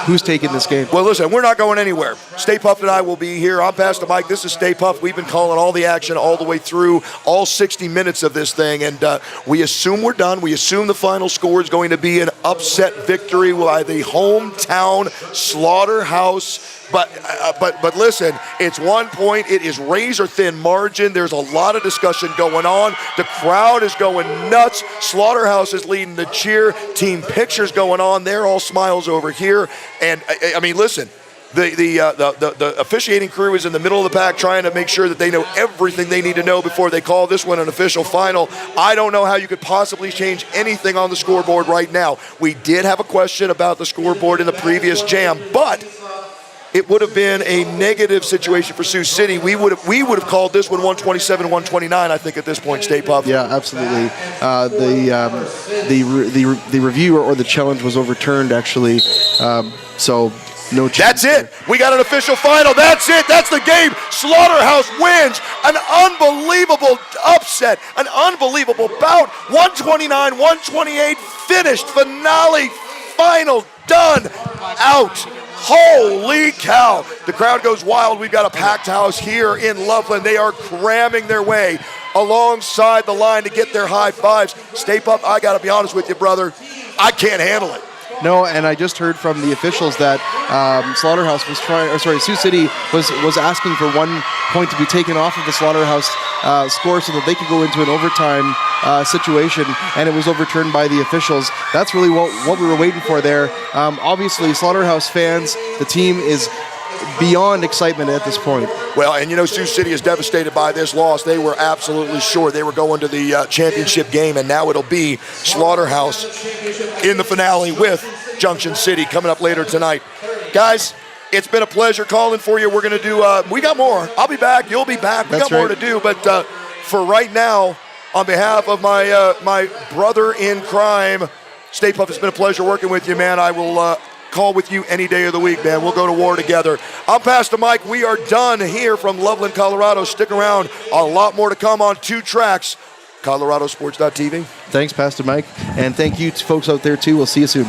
who's taking this game. Well, listen, we're not going anywhere. Stay Puft and I will be here. I'm Pastor Mike. This is Stay Puft. We've been calling all the action all the way through, all 60 minutes of this thing, and we assume we're done. We assume the final score is going to be an upset victory by the hometown Slaughterhouse. But listen, it's 1 point. It is razor-thin margin. There's a lot of discussion going on. The crowd is going nuts. Slaughterhouse is leading the cheer. Team pictures going on. They're all smiles over here. And, I mean, listen, the officiating crew is in the middle of the pack trying to make sure that they know everything they need to know before they call this one an official final. I don't know how you could possibly change anything on the scoreboard right now. We did have a question about the scoreboard in the previous jam, but it would have been a negative situation for Sioux City. We would have called this one 127-129, I think, at this point, Stay Puft. Yeah, absolutely. The review or the challenge was overturned, actually. So no chance. That's it. We got an official final. That's it. That's the game. Slaughterhouse wins. An unbelievable upset. An unbelievable bout. 129-128 finished. Finale. Final. Done. Out. Holy cow. The crowd goes wild. We've got a packed house here in Loveland. They are cramming their way alongside the line to get their high fives. Stay Puft, I got to be honest with you, brother. I can't handle it. No, and I just heard from the officials that Sioux City was asking for 1 point to be taken off of the Slaughterhouse score so that they could go into an overtime situation, and it was overturned by the officials. That's really what we were waiting for there. Obviously, Slaughterhouse fans, the team is beyond excitement at this point. Well, and Sioux City is devastated by this loss. They were absolutely sure they were going to the championship game, and now it'll be Slaughterhouse in the finale with Junction City coming up later tonight. Guys, it's been a pleasure calling for you. We're going to do, we got more. I'll be back. You'll be back. We got more to do, but for right now, on behalf of my brother in crime, Stay Puft, it's been a pleasure working with you, man. I will call with you any day of the week, man. We'll go to war together. I'm Pastor Mike. We are done here from Loveland, Colorado. Stick around. A lot more to come on 2 tracks. ColoradoSports.TV. Thanks, Pastor Mike. And thank you to folks out there, too. We'll see you soon.